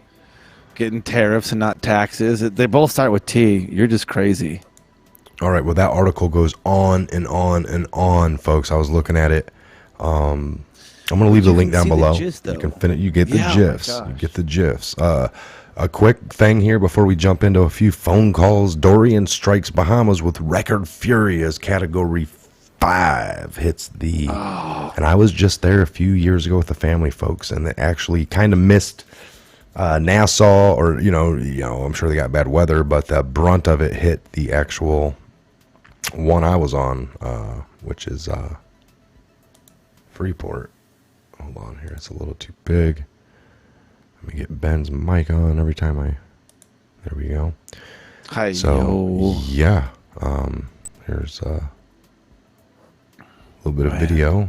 Getting tariffs and not taxes. They both start with T. You're just crazy. All right, well, that article goes on and on and on, folks. I was looking at it. I'm going to leave the link down below. Gist, you can finish. You get the Yeah, gifs. oh my You gosh. get the gifs. A quick thing here before we jump into a few phone calls. Dorian strikes Bahamas with record fury as Category 5 hits the. And I was just there a few years ago with the family, folks, and they actually kind of missed Nassau, or I'm sure they got bad weather, but the brunt of it hit the actual one I was on, which is Freeport. Hold on here, it's a little too big. Let me get Ben's mic on every time there we go. Hi, So yeah, here's a little bit of video.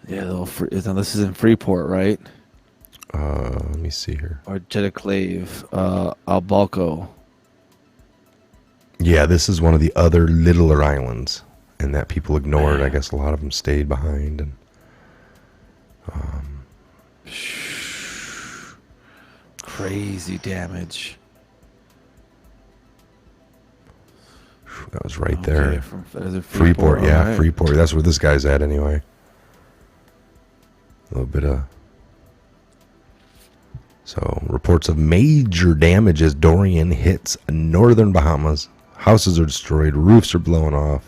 Yeah, this is in Freeport, right? Let me see here. Or Jediclave, Albalco. Yeah, this is one of the other littler islands, and that people ignored. I guess a lot of them stayed behind, and Crazy damage. that was right there. Okay, is it Freeport, yeah, alright. Freeport. That's where this guy's at anyway. A little bit of. So, reports of major damage as Dorian hits northern Bahamas. Houses are destroyed, roofs are blown off.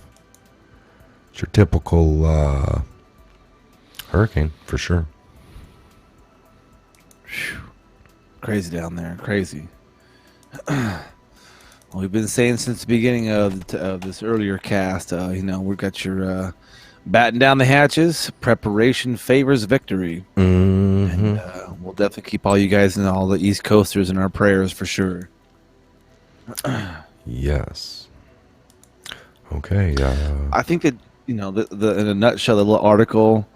It's your typical hurricane, for sure. Crazy down there. Crazy. We've been saying since the beginning of this earlier cast, we've got your batten down the hatches. Preparation favors victory. Mm-hmm. And we'll definitely keep all you guys and all the East Coasters in our prayers for sure. Yes. Okay. I think that, the in a nutshell, the little article,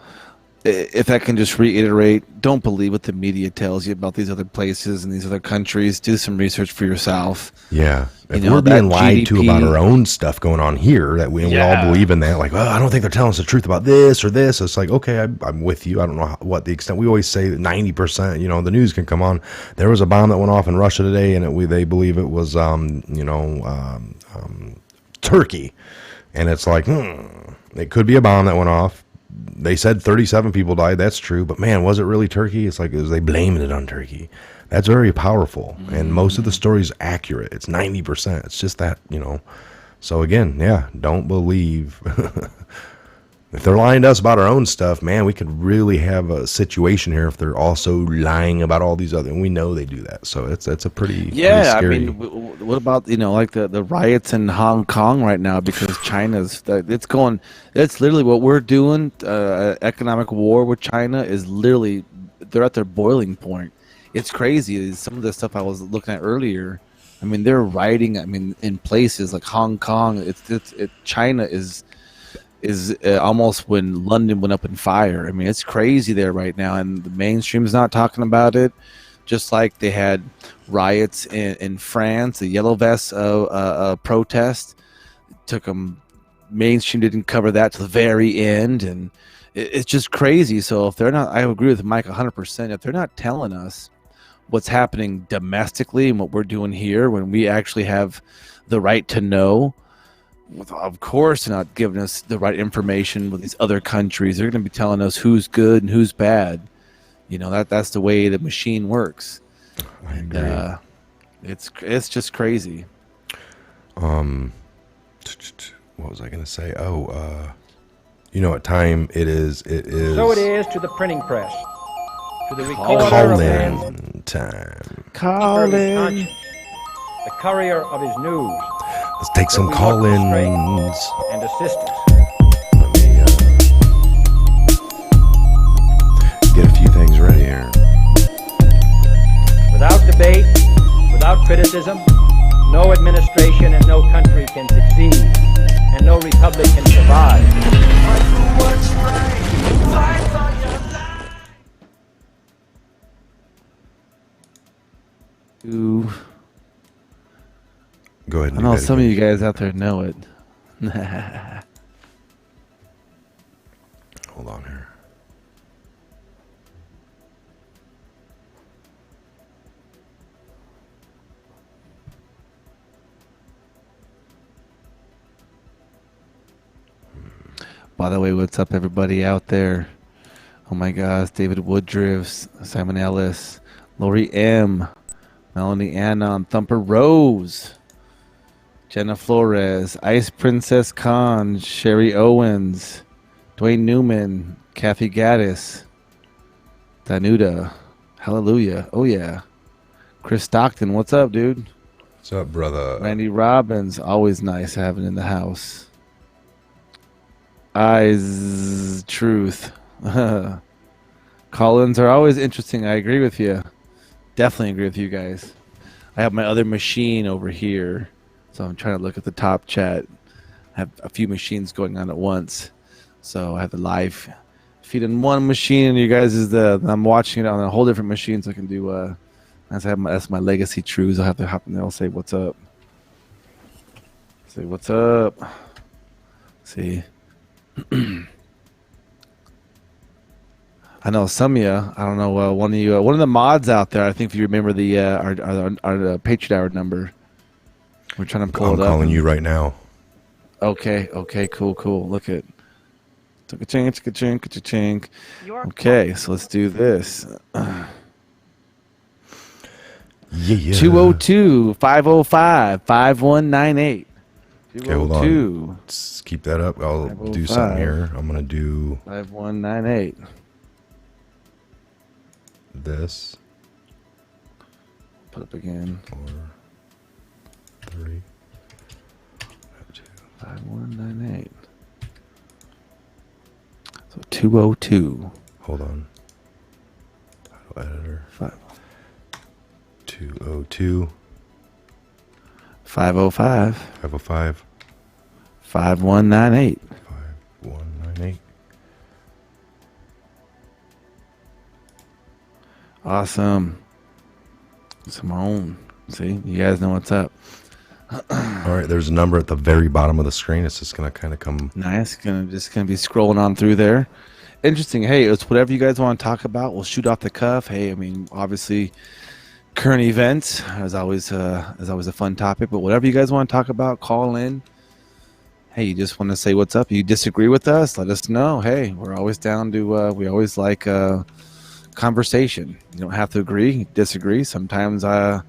if I can just reiterate, don't believe what the media tells you about these other places and these other countries. Do some research for yourself. Yeah. If You know, we're being that lied to GDP about our own stuff going on here, that we all believe in that, like, well, I don't think they're telling us the truth about this or this. It's like, okay, I'm with you. I don't know what the extent. We always say that 90%, the news can come on. There was a bomb that went off in Russia today, and they believe it was, Turkey. And it's like, it could be a bomb that went off. They said 37 people died. That's true. But, man, was it really Turkey? It's like they blamed it on Turkey. That's very powerful. And most of the story is accurate. It's 90%. It's just that, So, again, yeah, don't believe. If they're lying to us about our own stuff, man, we could really have a situation here if they're also lying about all these other. And we know they do that. So it's a pretty pretty scary. What about like the riots in Hong Kong right now because China's it's literally what we're doing. Economic war with China is literally they're at their boiling point. It's crazy. Some of the stuff I was looking at earlier. I mean, they're rioting. I mean, in places like Hong Kong. China is almost when London went up in fire. I mean, it's crazy there right now, and the mainstream's not talking about it. Just like they had riots in France, the Yellow Vests protest. Took them, mainstream didn't cover that to the very end, and it's just crazy. So if they're not, I agree with Mike 100%. If they're not telling us what's happening domestically and what we're doing here when we actually have the right to know. Of course, not giving us the right information with these other countries. They're going to be telling us who's good and who's bad. You know, that's the way the machine works. I agree. It's just crazy. What was I gonna say? You know what time it is? It is. So it is to the printing press, to the recorder Call of man's in time. keeper of his conscience, the courier of his news, Let's take some we look call-ins. and assistance. Let me get a few things ready here. Without debate, without criticism, no administration and no country can succeed, and no republic can survive. Ooh. Go ahead. I And know do that some of again. you guys out there know it. Hold on here. By the way, what's up, everybody out there? Oh my gosh, David Woodruff, Simon Ellis, Lori M, Melanie Annon, Thumper Rose, Jenna Flores, Ice Princess Khan, Sherry Owens, Dwayne Newman, Kathy Gaddis, Danuta, Hallelujah, oh yeah, Chris Stockton, what's up, dude? What's up, brother? Randy Robbins, always nice having in the house. Eyes Truth. Call-ins are always interesting. I agree with you. Definitely agree with you guys. I have my other machine over here, so I'm trying to look at the top chat. I have a few machines going on at once, so I have the live feed in one machine, and you guys I'm watching it on a whole different machine, so I can do. That's my legacy truths. I'll have to hop in there. I'll say what's up. Say what's up. See. I know some of you. I don't know. One of the mods out there. I think if you remember our Patriot Hour number, we're trying to pull I'm it up. calling you right now. Okay. Cool. Look at. Chink. Okay, so let's do this. Yeah. 202-505-5198. Okay, hold on. Let's keep that up. I'll do something here. I'm gonna do 5198. this. Put up again. 4, 3, 2. 5198. So 202. Hold on. Title editor. 202. 505. 505. 5198. 5198. Awesome. Simone. See, you guys know what's up. All right, there's a number at the very bottom of the screen. It's just gonna kind of come. Nice. Just gonna be scrolling on through there. Interesting. Hey, it's whatever you guys want to talk about. We'll shoot off the cuff. Hey, I mean, obviously, current events is always a fun topic. But whatever you guys want to talk about, call in. Hey, you just want to say what's up? You disagree with us? Let us know. Hey, we're always down to. We always like conversation. You don't have to agree. Disagree. Sometimes I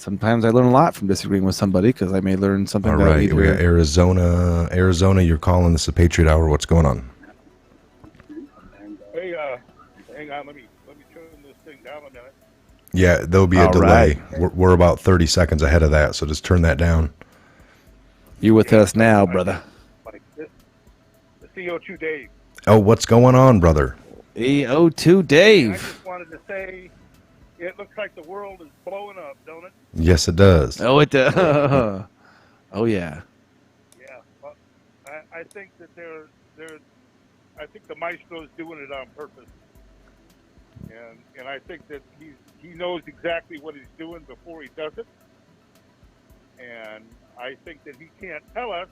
learn a lot from disagreeing with somebody because I may learn something. All right, we got Arizona. Arizona, you're calling. This is a Patriot Hour. What's going on? Hey, hang on. Let me turn this thing down a minute. Yeah, there'll be a All delay. right. We're about 30 seconds ahead of that, so just turn that down. You with us now, brother? Like this, the CO2 Dave. Oh, what's going on, brother? EO2 I Dave. just wanted to say, it looks like the world is blowing up, don't it? Yes, it does. Oh, it does. Oh yeah. Yeah. Well, I think that I think the maestro's doing it on purpose, and I think that he knows exactly what he's doing before he does it, and I think that he can't tell us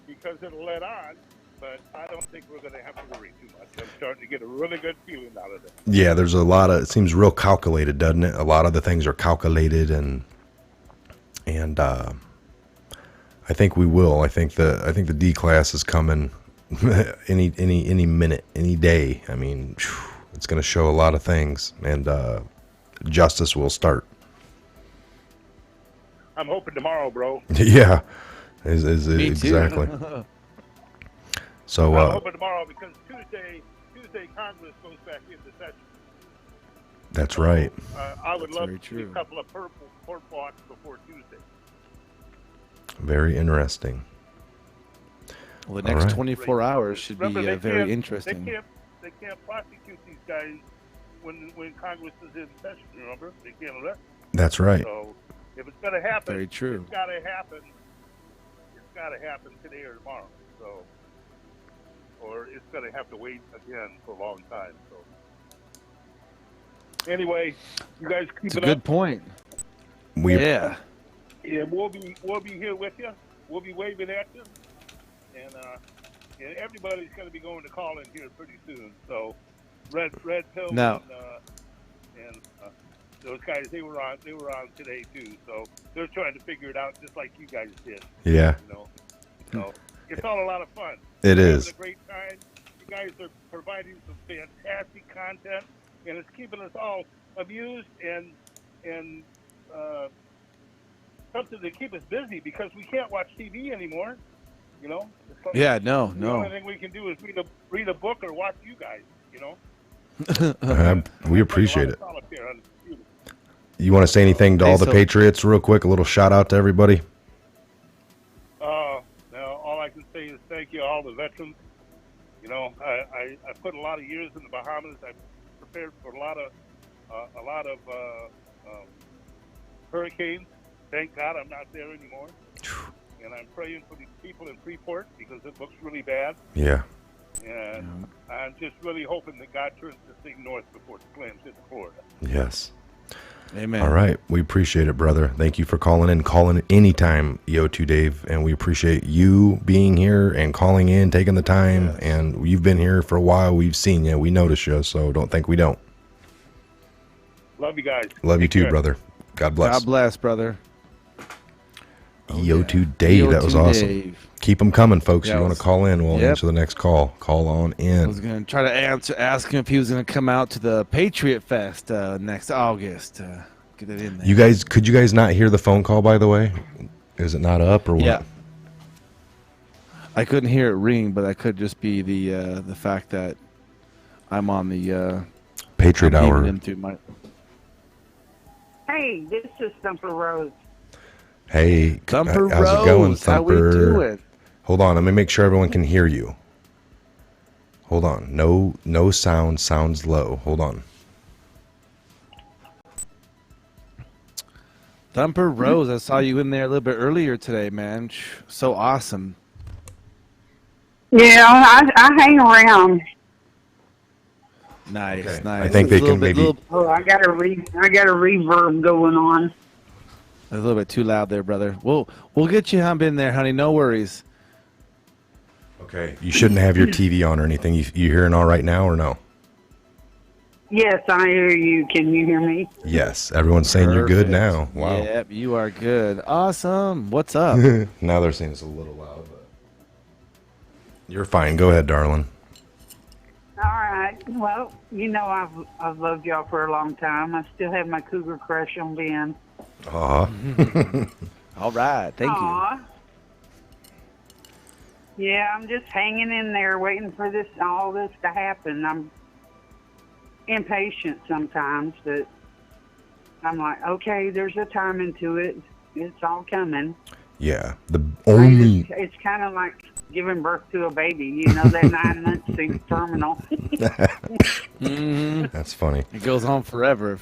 because it'll let on but I don't think we're going to have to worry too much. I'm starting to get a really good feeling out of it. Yeah, there's a lot of. It seems real calculated, doesn't it? A lot of the things are calculated, and I think we will. I think the D class is coming any minute, any day. I mean, it's going to show a lot of things, and justice will start. I'm hoping tomorrow, bro. Yeah, is Me too. exactly. So I'm hoping tomorrow because Tuesday Congress goes back into session. that's right. I would That's love very to see a true. couple of port walks before Tuesday. Very interesting. Well, the next right. 24 hours should be Remember, very interesting. They can't prosecute these guys when Congress is in session. Remember, they can't arrest them. That's right. So if it's going to happen, Very true. It's got to happen. It's got to happen today or tomorrow. So, or it's going to have to wait again for a long time. So, anyway, you guys keep It's a it good up. point. Yeah, we'll be here with you. We'll be waving at you, and everybody's going to be going to call in here pretty soon. So, Red Pill Now- and those guys they were on today too. So they're trying to figure it out just like you guys did. Yeah, You know, so it's all a lot of fun. it We're is. having a great time. You guys are providing some fantastic content, and it's keeping us all amused and something to keep us busy because we can't watch TV anymore. You know. It's like Yeah, no. The only thing we can do is read a book or watch you guys. You know. We appreciate it. Play a lot of solitaire on the computer. You want to say anything to Hey, all the so- Patriots real quick? A little shout out to everybody. Now, all I can say is thank you, all the veterans. You know, I put a lot of years in the Bahamas. I prepared for a lot of hurricanes. Thank God I'm not there anymore. And I'm praying for these people in Freeport because it looks really bad. Yeah. And I'm just really hoping that God turns this thing north before it slams into Florida. Yes. Amen. All right. We appreciate it, brother. Thank you for calling in. Calling anytime, EO2 Dave. And we appreciate you being here and calling in, taking the time. Yes. And you've been here for a while. We've seen you. We notice you. So don't think we don't. Love you guys. Love you Take too, care. brother. God bless. God bless, brother. EO2 Dave. That was EO2 awesome. Dave. Keep them coming, folks. Yeah, you it want was- to call in? We'll Yep. answer the next call. Call on I was in. going to try to ask him if he was going to come out to the Patriot Fest next August. Get it in there. You guys, could you guys not hear the phone call, by the way? Is it not up or what? Yeah. I couldn't hear it ring, but that could just be the fact that I'm on the Patriot I'm Hour. beaming in through my. Hey, this is Thumper Rose. Hey, Thumper how's Rose, it going, how we Thumper? doing? Hold on, let me make sure everyone can hear you. Hold on, no sound, sounds low. Hold on. Thumper Rose, I saw you in there a little bit earlier today, man. So awesome. Yeah, I hang around. Nice, Okay. nice. I think It's a they little can bit, maybe- Oh, I got a reverb going on. a little bit too loud there, brother. We'll get you in there, honey. No worries. Okay. You shouldn't have your TV on or anything. You hearing all right now or no? Yes, I hear you. Can you hear me? Yes. Everyone's saying you're good now. Wow. Yep, you are good. Awesome. What's up? Now they're saying it's a little loud, but you're fine. Go ahead, darling. All right. Well, you know I've loved y'all for a long time. I still have my cougar crush on Ben. Aw. All right. Thank you. Aw. Yeah, I'm just hanging in there, waiting for all this to happen. I'm impatient sometimes, but I'm like, okay, there's a timing to it. It's all coming. Yeah. The only It's kind of like giving birth to a baby. You know, that 9 months seems terminal. hmm that's funny. It goes on forever.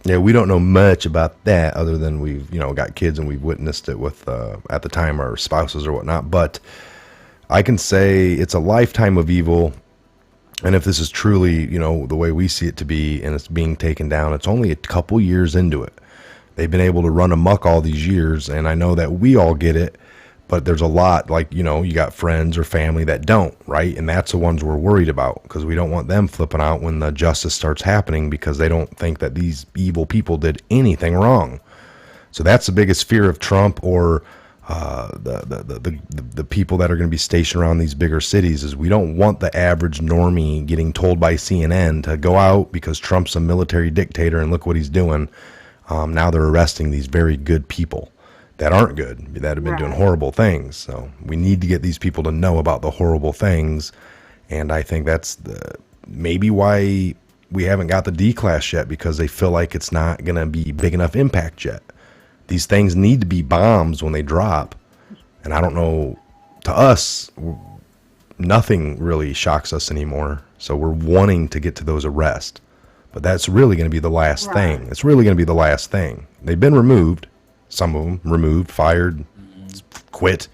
Yeah, we don't know much about that other than we've, got kids and we've witnessed it with, at the time, our spouses or whatnot. But I can say it's a lifetime of evil. And if this is truly, the way we see it to be and it's being taken down, it's only a couple years into it. They've been able to run amok all these years. And I know that we all get it. but there's a lot, like, you know, you got friends or family that don't, right? And that's the ones we're worried about, because we don't want them flipping out when the justice starts happening because they don't think that these evil people did anything wrong. So that's the biggest fear of Trump or the people that are going to be stationed around these bigger cities, is we don't want the average normie getting told by CNN to go out because Trump's a military dictator and look what he's doing. Now they're arresting these very good people that aren't good, that have been doing horrible things. So we need to get these people to know about the horrible things. And I think that's maybe why we haven't got the D class yet, because they feel like it's not going to be big enough impact yet. These things need to be bombs when they drop. And I don't know, to us, nothing really shocks us anymore. So we're wanting to get to those arrests. But that's really going to be the last thing. It's really going to be the last thing. They've been removed. Some of them removed, fired, quit.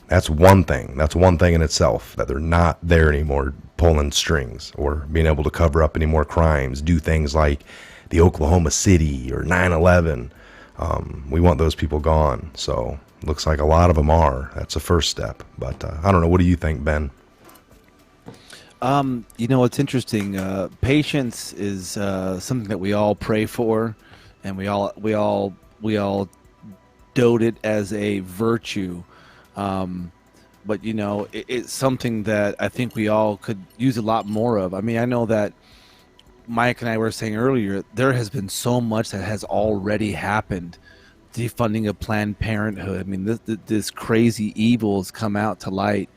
That's one thing. That's one thing in itself, that they're not there anymore pulling strings or being able to cover up any more crimes, do things like the Oklahoma City or 9/11. We want those people gone. So looks like a lot of them are. That's the first step. But I don't know. What do you think, Ben? You know, it's interesting. Patience is something that we all pray for, and we all dote it as a virtue. But you know, it's something that I think we all could use a lot more of. I mean, I know that Mike and I were saying earlier, there has been so much that has already happened. Defunding of Planned Parenthood. I mean, this crazy evil has come out to light.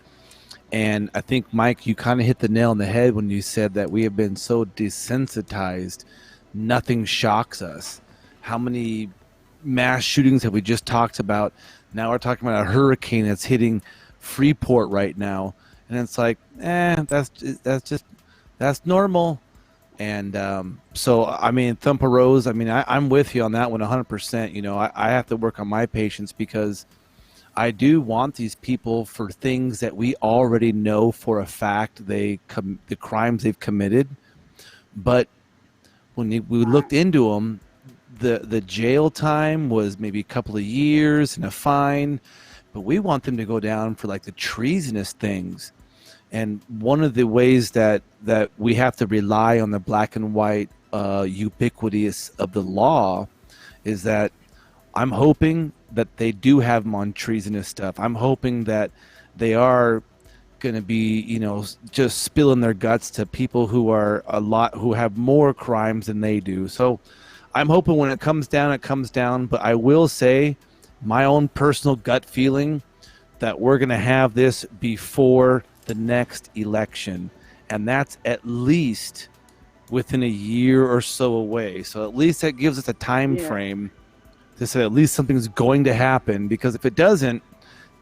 And I think, Mike, you kind of hit the nail on the head when you said that we have been so desensitized, nothing shocks us. How many mass shootings have we just talked about? Now we're talking about a hurricane that's hitting Freeport right now. And it's like, that's normal. And so, I mean, Thumper Rose, I mean, I'm with you on that one 100%. You know, I have to work on my patience, because I do want these people for things that we already know for a fact the crimes they've committed. But when we looked into them, the jail time was maybe a couple of years and a fine. But we want them to go down for like the treasonous things. And one of the ways that we have to rely on the black and white ubiquitous of the law is that I'm hoping that they do have them on treasonous stuff. I'm hoping that they are going to be, you know, just spilling their guts to people who have more crimes than they do. So I'm hoping when it comes down, it comes down. But I will say my own personal gut feeling that we're going to have this before the next election. And that's at least within a year or so away. So at least that gives us a time frame to say at least something's going to happen, because if it doesn't,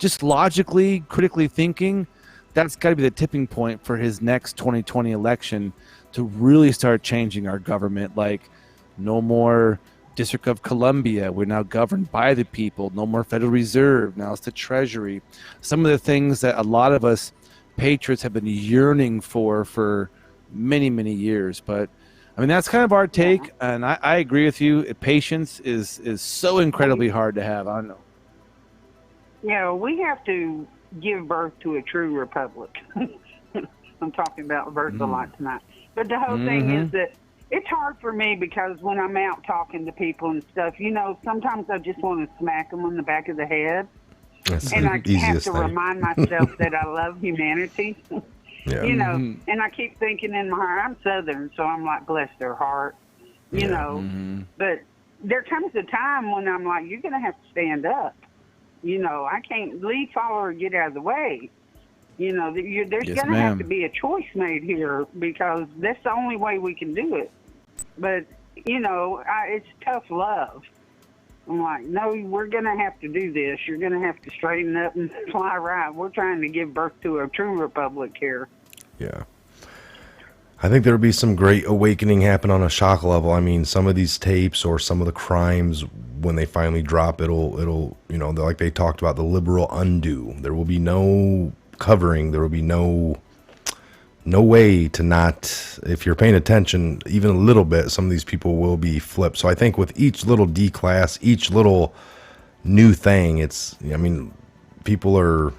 just logically, critically thinking, that's got to be the tipping point for his next 2020 election to really start changing our government. Like, no more District of Columbia. We're now governed by the people. No more Federal Reserve. Now it's the Treasury. Some of the things that a lot of us patriots have been yearning for many, many years. But I mean, that's kind of our take, and I agree with you. Patience is so incredibly hard to have. I don't know. Yeah, we have to give birth to a true republic. I'm talking about birth a lot tonight. But the whole thing is that it's hard for me, because when I'm out talking to people and stuff, you know, sometimes I just want to smack them on the back of the head. That's and the I have easiest to thing. remind myself that I love humanity. Yeah. You know, and I keep thinking in my heart, I'm Southern, so I'm like, bless their heart, you know. But there comes a time when I'm like, you're going to have to stand up. You know, I can't leave, follow, or get out of the way. You know, there's going to have to be a choice made here, because that's the only way we can do it. But, you know, it's tough love. I'm like, no, we're going to have to do this. You're going to have to straighten up and fly right. We're trying to give birth to a true republic here. Yeah. I think there'll be some great awakening happen on a shock level. I mean, some of these tapes or some of the crimes, when they finally drop, it'll, you know, like they talked about, the liberal undo. There will be no covering. There will be no way to not, if you're paying attention even a little bit, some of these people will be flipped. So I think with each little D class, each little new thing, I mean, people are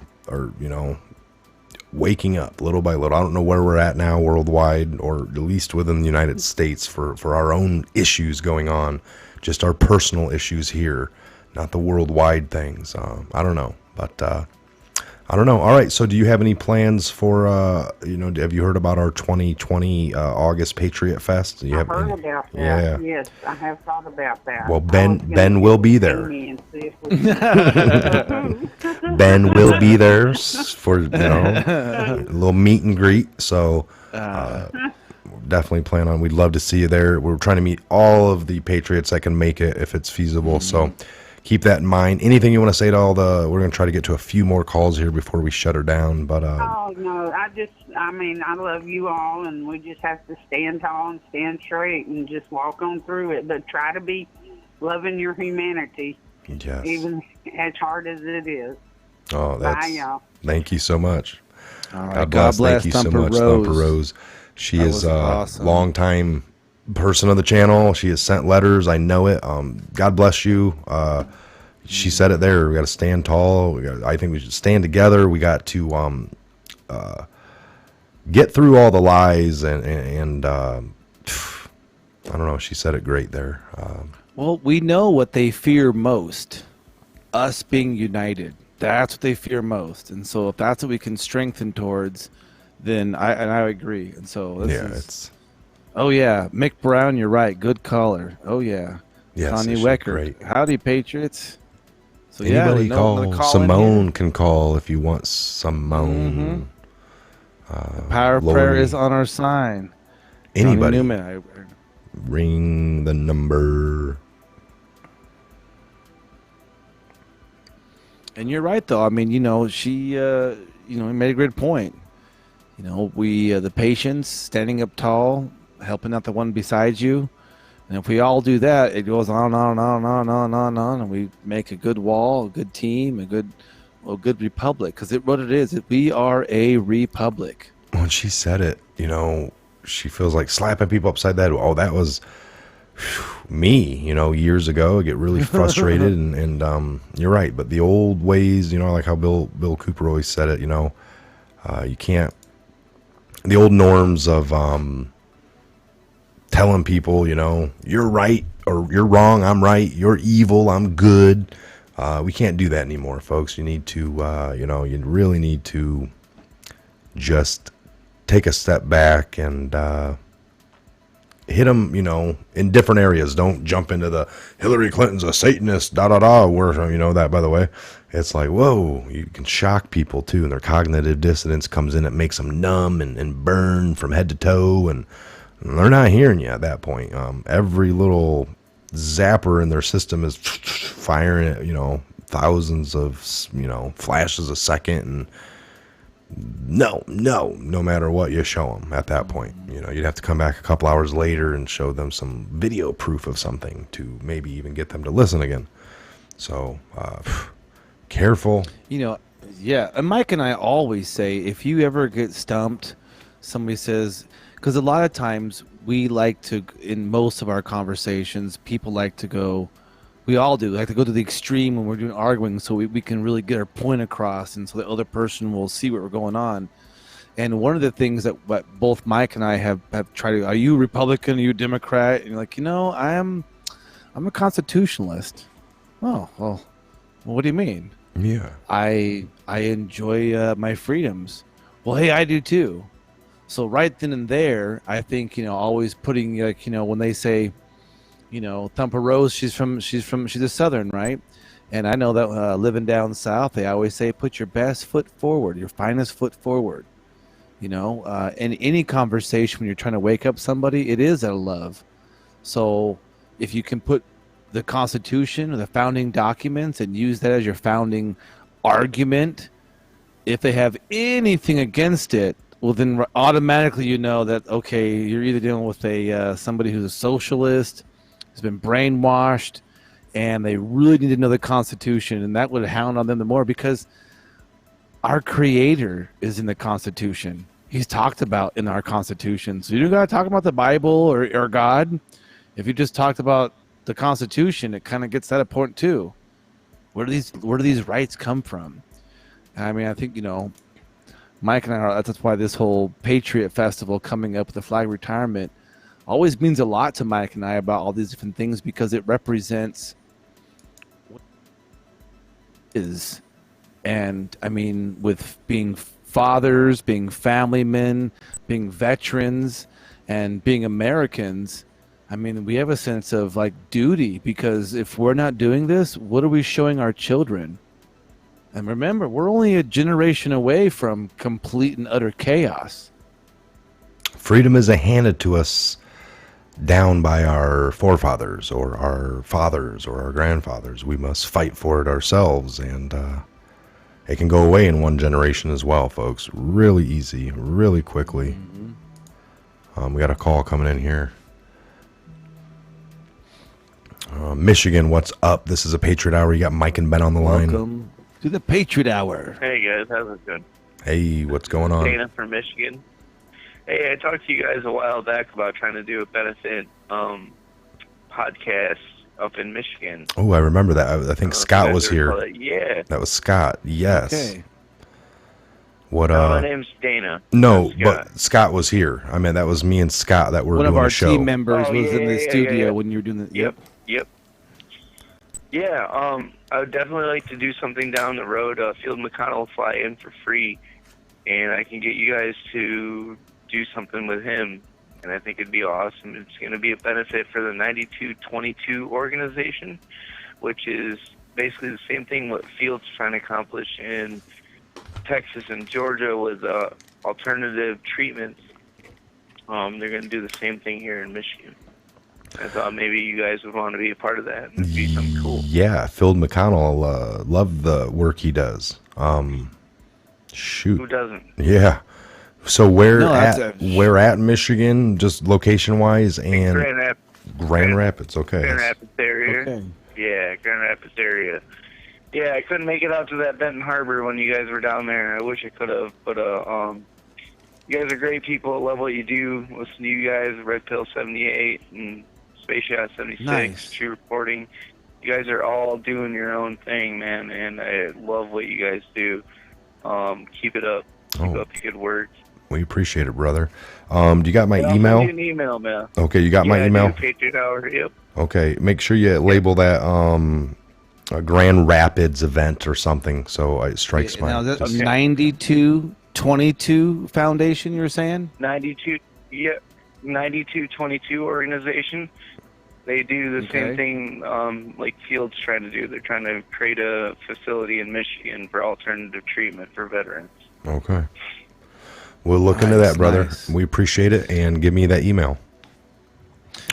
waking up little by little. I don't know where we're at now worldwide, or at least within the United States, for our own issues going on, just our personal issues here, not the worldwide things. I don't know, but I don't know. All right, so do you have any plans for, have you heard about our 2020 August Patriot Fest? I've heard about that. Yeah. Yes, I have thought about that. Well, Ben will be there. Ben will be there for, a little meet and greet. So definitely plan on, we'd love to see you there. We're trying to meet all of the Patriots that can make it if it's feasible. So keep that in mind. Anything you want to say to we're going to try to get to a few more calls here before we shut her down. But oh, no, I love you all, and we just have to stand tall and stand straight and just walk on through it. But try to be loving your humanity, yes, even as hard as it is. Oh, bye, y'all. Thank you so much. All right, God bless. Thank you so much, Rose. Thumper Rose. She That is was a awesome. long-time person of the channel. She has sent letters. I know it. God bless you. She said it there. We got to stand tall. I think we should stand together. We got to get through all the lies and I don't know. She said it great there. Well, we know what they fear most, us being united. That's what they fear most. And so if that's what we can strengthen towards, then I agree. And so it's oh yeah, Mick Brown, you're right. Good caller. Oh yeah. yes, Connie it's Wecker. great. Howdy, Patriots. So Anybody yeah, call. Simone can call if you want Simone. The power of prayer is on our sign. Anybody. Johnny Newman, Ring the number. And you're right, though. I mean, she, made a great point. We, the patience, standing up tall, helping out the one beside you. And if we all do that, it goes on and on and on and on and on and on and on, and we make a good wall, a good team, a good republic. Because what it is, we are a republic. When she said it, she feels like slapping people upside the head. Oh, that was me, years ago. I get really frustrated, and you're right. But the old ways, like how Bill Cooper always said it, you can't. The old norms of telling people, you're right or you're wrong, I'm right, you're evil, I'm good. We can't do that anymore, folks. You need to, you really need to just take a step back and hit them, in different areas. Don't jump into the Hillary Clinton's a Satanist, where, that, by the way. It's like, whoa, you can shock people, too, and their cognitive dissonance comes in. It makes them numb and burn from head to toe, and they're not hearing you at that point. Every little zapper in their system is firing at, thousands of, flashes a second, and no matter what you show them at that point. You'd have to come back a couple hours later and show them some video proof of something to maybe even get them to listen again. So, careful. Yeah, and Mike and I always say, if you ever get stumped, somebody says, because a lot of times we like to, in most of our conversations, people like to go, we all do, like to go to the extreme when we're doing arguing, so we can really get our point across, and so the other person will see what we're going on. And one of the things that both Mike and I have tried to, are you Republican, are you Democrat? And you're like, I'm a constitutionalist. Oh, well, what do you mean? Yeah. I enjoy my freedoms. Well, hey, I do too. So right then and there, I think, always putting, when they say, Thumper Rose, she's a Southern, right? And I know that living down south, they always say, put your best foot forward, your finest foot forward. In any conversation, when you're trying to wake up somebody, it is out of love. So if you can put the Constitution or the founding documents and use that as your founding argument, if they have anything against it, well, then automatically that, okay, you're either dealing with somebody who's a socialist, has been brainwashed, and they really need to know the Constitution, and that would hound on them the more, because our Creator is in the Constitution. He's talked about in our Constitution. So you don't got to talk about the Bible or God. If you just talked about the Constitution, it kind of gets that point too. Where do these rights come from? I mean, I think, Mike and I are, that's why this whole Patriot Festival coming up with the flag retirement always means a lot to Mike and I about all these different things, because it represents what is. And I mean, with being fathers, being family men, being veterans, and being Americans, I mean, we have a sense of like duty, because if we're not doing this, what are we showing our children? And remember, we're only a generation away from complete and utter chaos. Freedom isn't handed to us down by our forefathers or our fathers or our grandfathers. We must fight for it ourselves, and it can go away in one generation as well, folks. Really easy, really quickly. We got a call coming in here. Michigan, what's up? This is a Patriot Hour. You got Mike and Ben on the line. Welcome to the Patriot Hour. Hey guys, how's it going? Hey, what's going on? Dana from Michigan. Hey, I talked to you guys a while back about trying to do a benefit podcast up in Michigan. Oh, I remember that. I think Scott was here. Yeah. That was Scott. Yes. Okay. What? My name's Dana. No, Scott. but Scott was here. I mean, that was me and Scott that were One doing of our the show. team members Oh, was yeah, in the yeah, studio yeah. when you were doing the. Yep. Yeah, I would definitely like to do something down the road. Field McConnell will fly in for free, and I can get you guys to do something with him, and I think it'd be awesome. It's going to be a benefit for the 9222 organization, which is basically the same thing what Field's trying to accomplish in Texas and Georgia with alternative treatments. They're going to do the same thing here in Michigan. I thought maybe you guys would want to be a part of that. It'd be something cool. Yeah, Phil McConnell, love the work he does. Shoot. Who doesn't? Yeah. So where No, at Michigan, just location wise, and Grand Rapids. Okay. Grand Rapids area. Okay. Yeah, Grand Rapids area. Yeah, I couldn't make it out to that Benton Harbor when you guys were down there. I wish I could have, but you guys are great people. I love what you do. Listen to you guys, Red Pill 78 and Space Yacht 76, Nice. True Reporting. You guys are all doing your own thing, man, and I love what you guys do. Keep it up. Keep up the good work. We appreciate it, brother. Do you got my I'll email? send you an email, man. Okay, you got my Yeah, I email? do, Patriot Hour, yep. Okay, make sure you label that a Grand Rapids event or something, so it strikes my. Now, that's Okay. 9222 Foundation, you were saying? 9222 organization. They do the same thing like Field's trying to do. They're trying to create a facility in Michigan for alternative treatment for veterans. Okay. We'll look into that, brother. Nice. We appreciate it, and give me that email.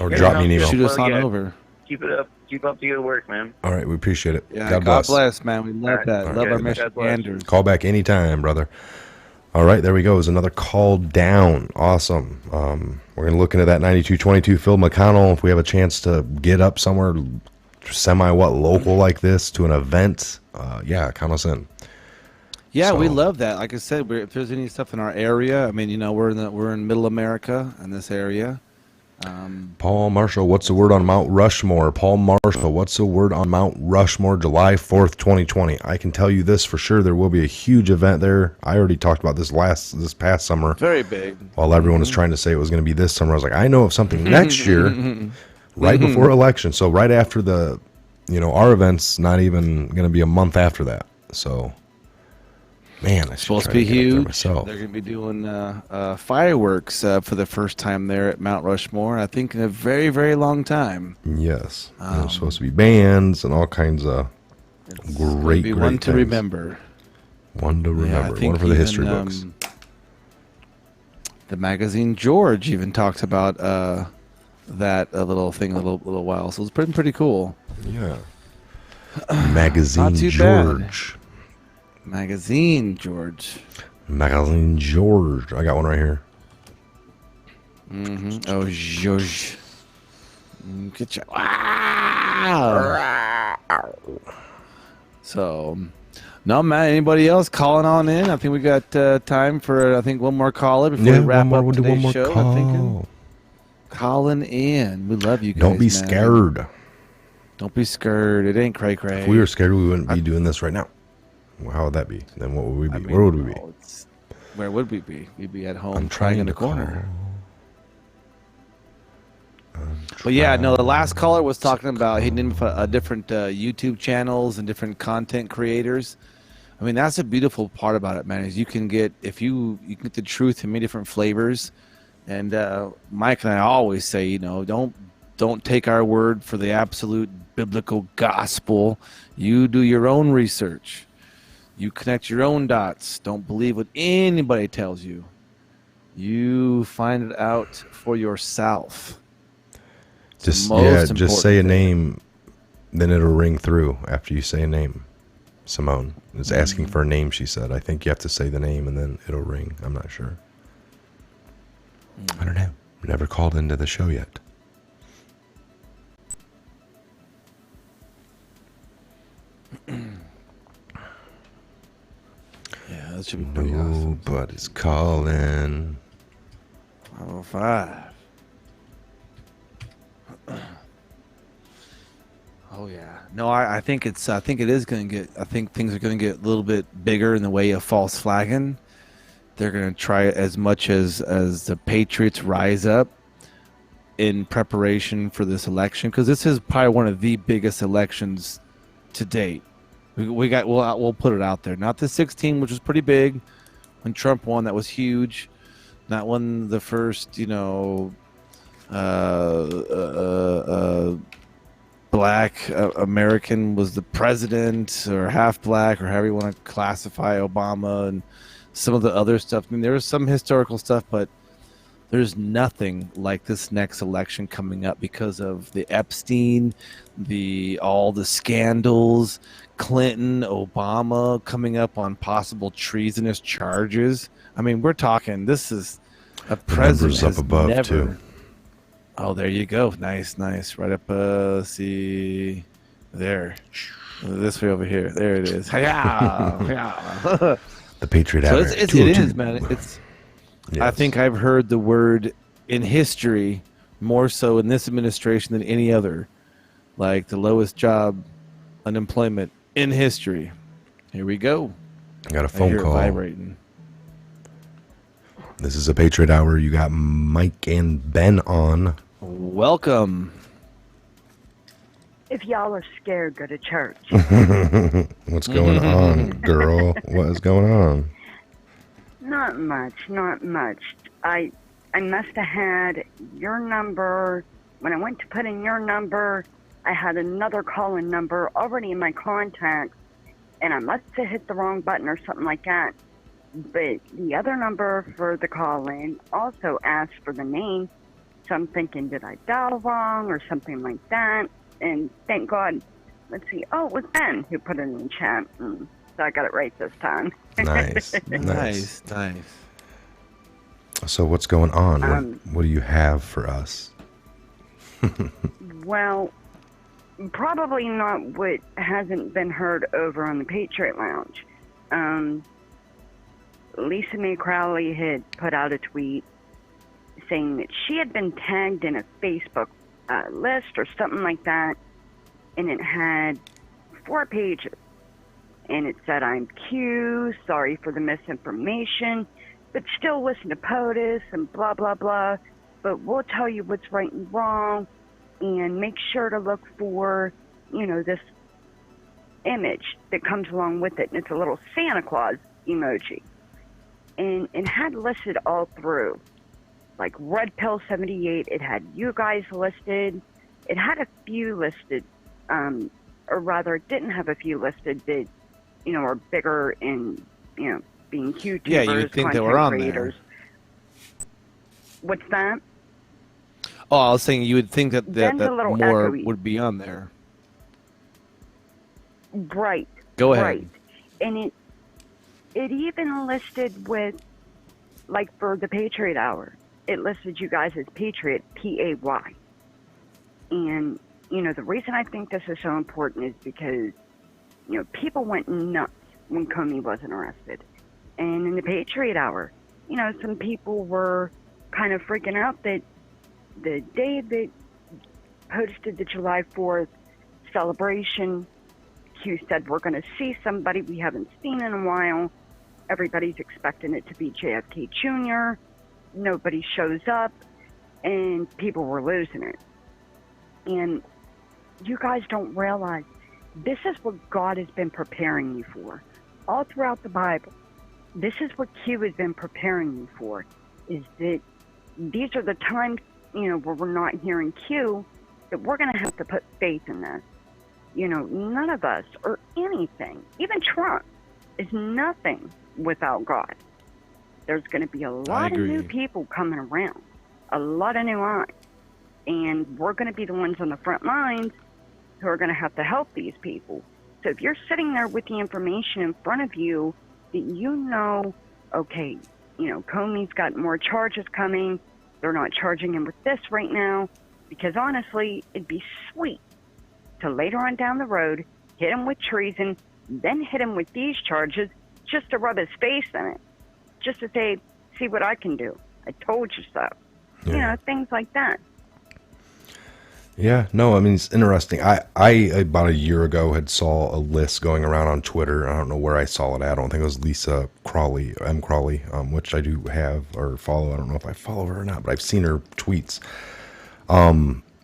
Or Yeah, drop me an sounds email. Shoot us Well, on yeah. over. Keep it up. Keep up the good work, man. All right, we appreciate it. Yeah, God bless. man. We love All right. that. All Love right. our God Michiganders. Call back anytime, brother. All right, there we go. Is another call down. Awesome. We're going to look into that 9222 Phil McConnell. If we have a chance to get up somewhere local like this to an event, yeah, count us in. Yeah, we So- love that. Like I said, if there's any stuff in our area, I mean, we're in Middle America in this area. Paul Marshall, what's the word on Mount Rushmore? Paul Marshall, what's the word on Mount Rushmore, July 4th, 2020? I can tell you this for sure. There will be a huge event there. I already talked about this past summer. Very big. While everyone was trying to say it was going to be this summer, I was like, I know of something next year, right before election. So right after our event's not even going to be a month after that. So, man, I should Supposed to try be get up there huge. myself. They're going to be doing fireworks for the first time there at Mount Rushmore. I think in a very, very long time. Yes, there's supposed to be bands and all kinds of It's gonna great, be great one to things. remember. One to Yeah, I remember. think One for the even, history books. The magazine George even talks about that a little thing a little while. So it's pretty cool. Yeah. Magazine Not too bad. George. Magazine George. Magazine George. I got one right here. Oh, George. Get you. Wow. So, no, man. Anybody else calling on in? I think we got time for one more caller before we wrap up we'll do today's one more show. call. I'm thinking calling in. We love you guys. Don't be man. scared. Don't be scared. It ain't cray cray. If we were scared, we wouldn't be doing this right now. Well, how would that be? Then what would we be? I mean, Where would we be? well, where would we be? We'd be at home I'm crying trying in the to call. corner. But yeah, no, the last caller was talking about he named different YouTube channels and different content creators. I mean, that's a beautiful part about it, man, is you can get, if you can get the truth in many different flavors. And Mike and I always say, you know, don't take our word for the absolute biblical gospel. You do your own research. You connect your own dots. Don't believe what anybody tells you. You find it out for yourself. Just most just say a important thing. name, then it'll ring through after you say a name. Simone is asking for a name, she said. I think you have to say the name and then it'll ring. I'm not sure. I don't know. Never called into the show yet. Yeah, that should be pretty awesome. Nobody's calling. 505. Oh yeah. No, I think it is going to get, I think things are going to get a little bit bigger in the way of false flagging. They're going to try as much as the Patriots rise up in preparation for this election, because this is probably one of the biggest elections to date. We'll put it out there. Not the 16, which was pretty big when Trump won. That was huge. Not when the first, black American was the president, or half black, or however you want to classify Obama and some of the other stuff. I mean, there was some historical stuff, but there's nothing like this next election coming up because of the Epstein, all the scandals, Clinton, Obama coming up on possible treasonous charges. I mean, we're talking, this is a president numbers up above, never, too. Oh, there you go. Nice. Right up, see, there. This way over here. There it is. Yeah. The Patriot So Hour. it is, man. It's. Yes. I think I've heard the word in history more so in this administration than any other. Like the lowest job unemployment in history. Here we go. I got a I phone hear it call. vibrating. This is a Patriot Hour. You got Mike and Ben on. Welcome. If y'all are scared, go to church. What's going on, girl? What is going on? Not much. I must have had your number. When I went to put in your number, I had another call-in number already in my contacts, and I must have hit the wrong button or something like that. But the other number for the call-in also asked for the name, so I'm thinking, did I dial wrong or something like that? And thank God, let's see, it was Ben who put it in chat, so I got it right this time. Nice. Nice. So what's going on? What do you have for us? Well, probably not what hasn't been heard over on the Patriot Lounge. Lisa Mae Crowley had put out a tweet saying that she had been tagged in a Facebook list or something like that, and it had 4 pages. And it said, I'm Q, sorry for the misinformation, but still listen to POTUS and blah, blah, blah. But we'll tell you what's right and wrong, and make sure to look for, this image that comes along with it. And it's a little Santa Claus emoji. And it had listed all through, like Red Pill 78, it had you guys listed. It had a few listed, or rather, it didn't have a few listed that, are bigger in, being YouTubers, Yeah, you would think they were on creators. There. What's that? Oh, I was saying you would think that Ben's a little more echoey. would be on there. Right. Go ahead. Right. And it even listed with, like for the Patriot Hour, it listed you guys as Patriot, P-A-Y. And, the reason I think this is so important is because, people went nuts when Comey wasn't arrested. And in the Patriot Hour, some people were kind of freaking out that the day that posted the July 4th celebration, Q said we're going to see somebody we haven't seen in a while. Everybody's expecting it to be JFK Jr. Nobody shows up, and people were losing it. And you guys don't realize this is what God has been preparing you for. All throughout the Bible, this is what Q has been preparing you for, is that these are the times, where we're not hearing Q, that we're going to have to put faith in this. None of us or anything, even Trump, is nothing without God. There's going to be a lot of new people coming around, a lot of new eyes. And we're going to be the ones on the front lines who are going to have to help these people. So if you're sitting there with the information in front of you that okay, Comey's got more charges coming. They're not charging him with this right now. Because honestly, it'd be sweet to later on down the road hit him with treason, then hit him with these charges just to rub his face in it. Just to say, see what I can do. I told you so. Yeah. Things like that. Yeah, no, I mean, it's interesting. I about a year ago had saw a list going around on Twitter. I don't know where I saw it at. I don't think it was Lisa Crawley, M. Crawley, which I do have or follow. I don't know if I follow her or not, but I've seen her tweets.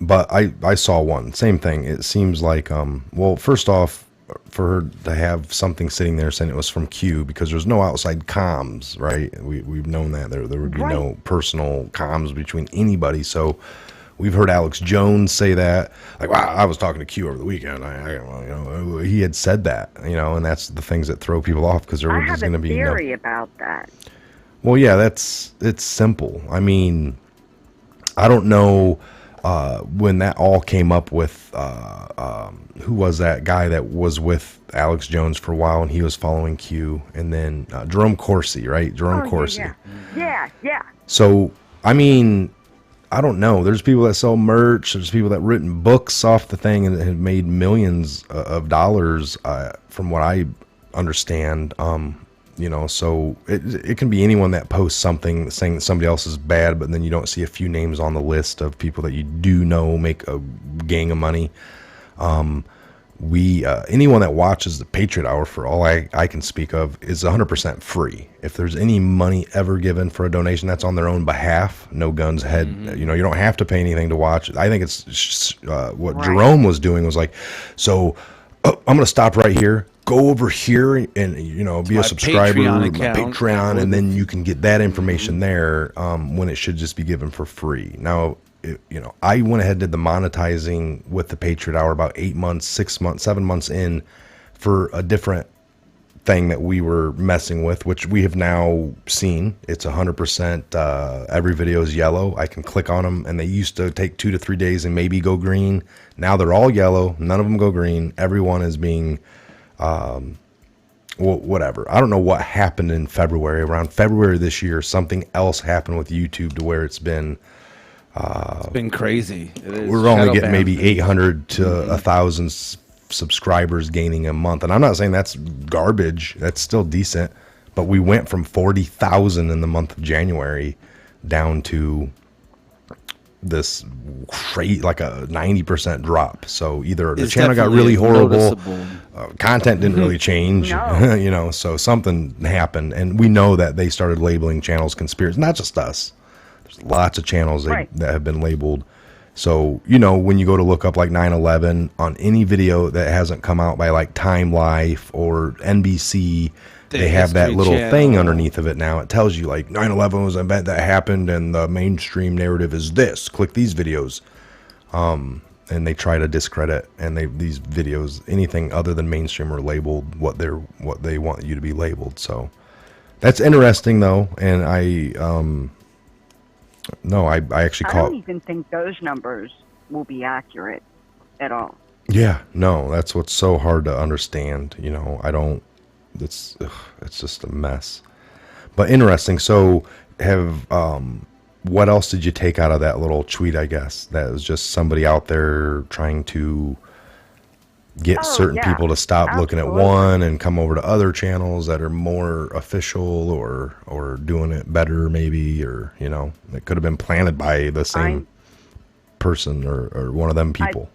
But I saw one. Same thing. It seems like, well, first off, for her to have something sitting there saying it was from Q, because there's no outside comms, right? We've known that. There would be no personal comms between anybody, so... We've heard Alex Jones say that, like, wow, I was talking to Q over the weekend. He had said that, and that's the things that throw people off, because there is going to be I have a theory about that. Well, yeah, it's simple. I mean, I don't know when that all came up with, who was that guy that was with Alex Jones for a while, and he was following Q, and then Jerome Corsi, right? Jerome Corsi. Yeah. So, I mean... I don't know. There's people that sell merch. There's people that written books off the thing and have made millions of dollars, from what I understand. So it can be anyone that posts something saying that somebody else is bad, but then you don't see a few names on the list of people that you do know make a gang of money. Anyone that watches the Patriot Hour, for all I can speak of, is 100% free. If there's any money ever given for a donation, that's on their own behalf. No guns ahead. Mm-hmm. You don't have to pay anything to watch. I think it's what Jerome was doing was like, so I'm going to stop right here. Go over here and be a subscriber, Patreon, and then you can get that information there, when it should just be given for free. Now, I went ahead and did the monetizing with the Patriot Hour about 8 months, 6 months, 7 months in for a different thing that we were messing with, which we have now seen. It's 100%. Every video is yellow. I can click on them, and they used to take 2 to 3 days and maybe go green. Now they're all yellow. None of them go green. Everyone is being, whatever. I don't know what happened in February. Around February this year, something else happened with YouTube to where it's been crazy. We're only getting maybe 800 to 1,000 subscribers gaining a month. And I'm not saying that's garbage. That's still decent. But we went from 40,000 in the month of January down to this like a 90% drop. So either the channel got really horrible, content didn't really change, so something happened. And we know that they started labeling channels conspiracy, not just us. There's lots of channels that have been labeled. So, when you go to look up like 9/11 on any video that hasn't come out by like Time Life or NBC, they have that little thing underneath of it now. It tells you like 9/11 was an event that happened and the mainstream narrative is this. Click these videos. And they try to discredit, and these videos, anything other than mainstream, are labeled what they want you to be labeled. So that's interesting though. And I actually I don't even think those numbers will be accurate at all. Yeah, no, that's what's so hard to understand. It's just a mess. But interesting. So what else did you take out of that little tweet, I guess? That was just somebody out there trying to get certain people to stop looking at one and come over to other channels that are more official or doing it better maybe, or it could have been planted by the same person or one of them people.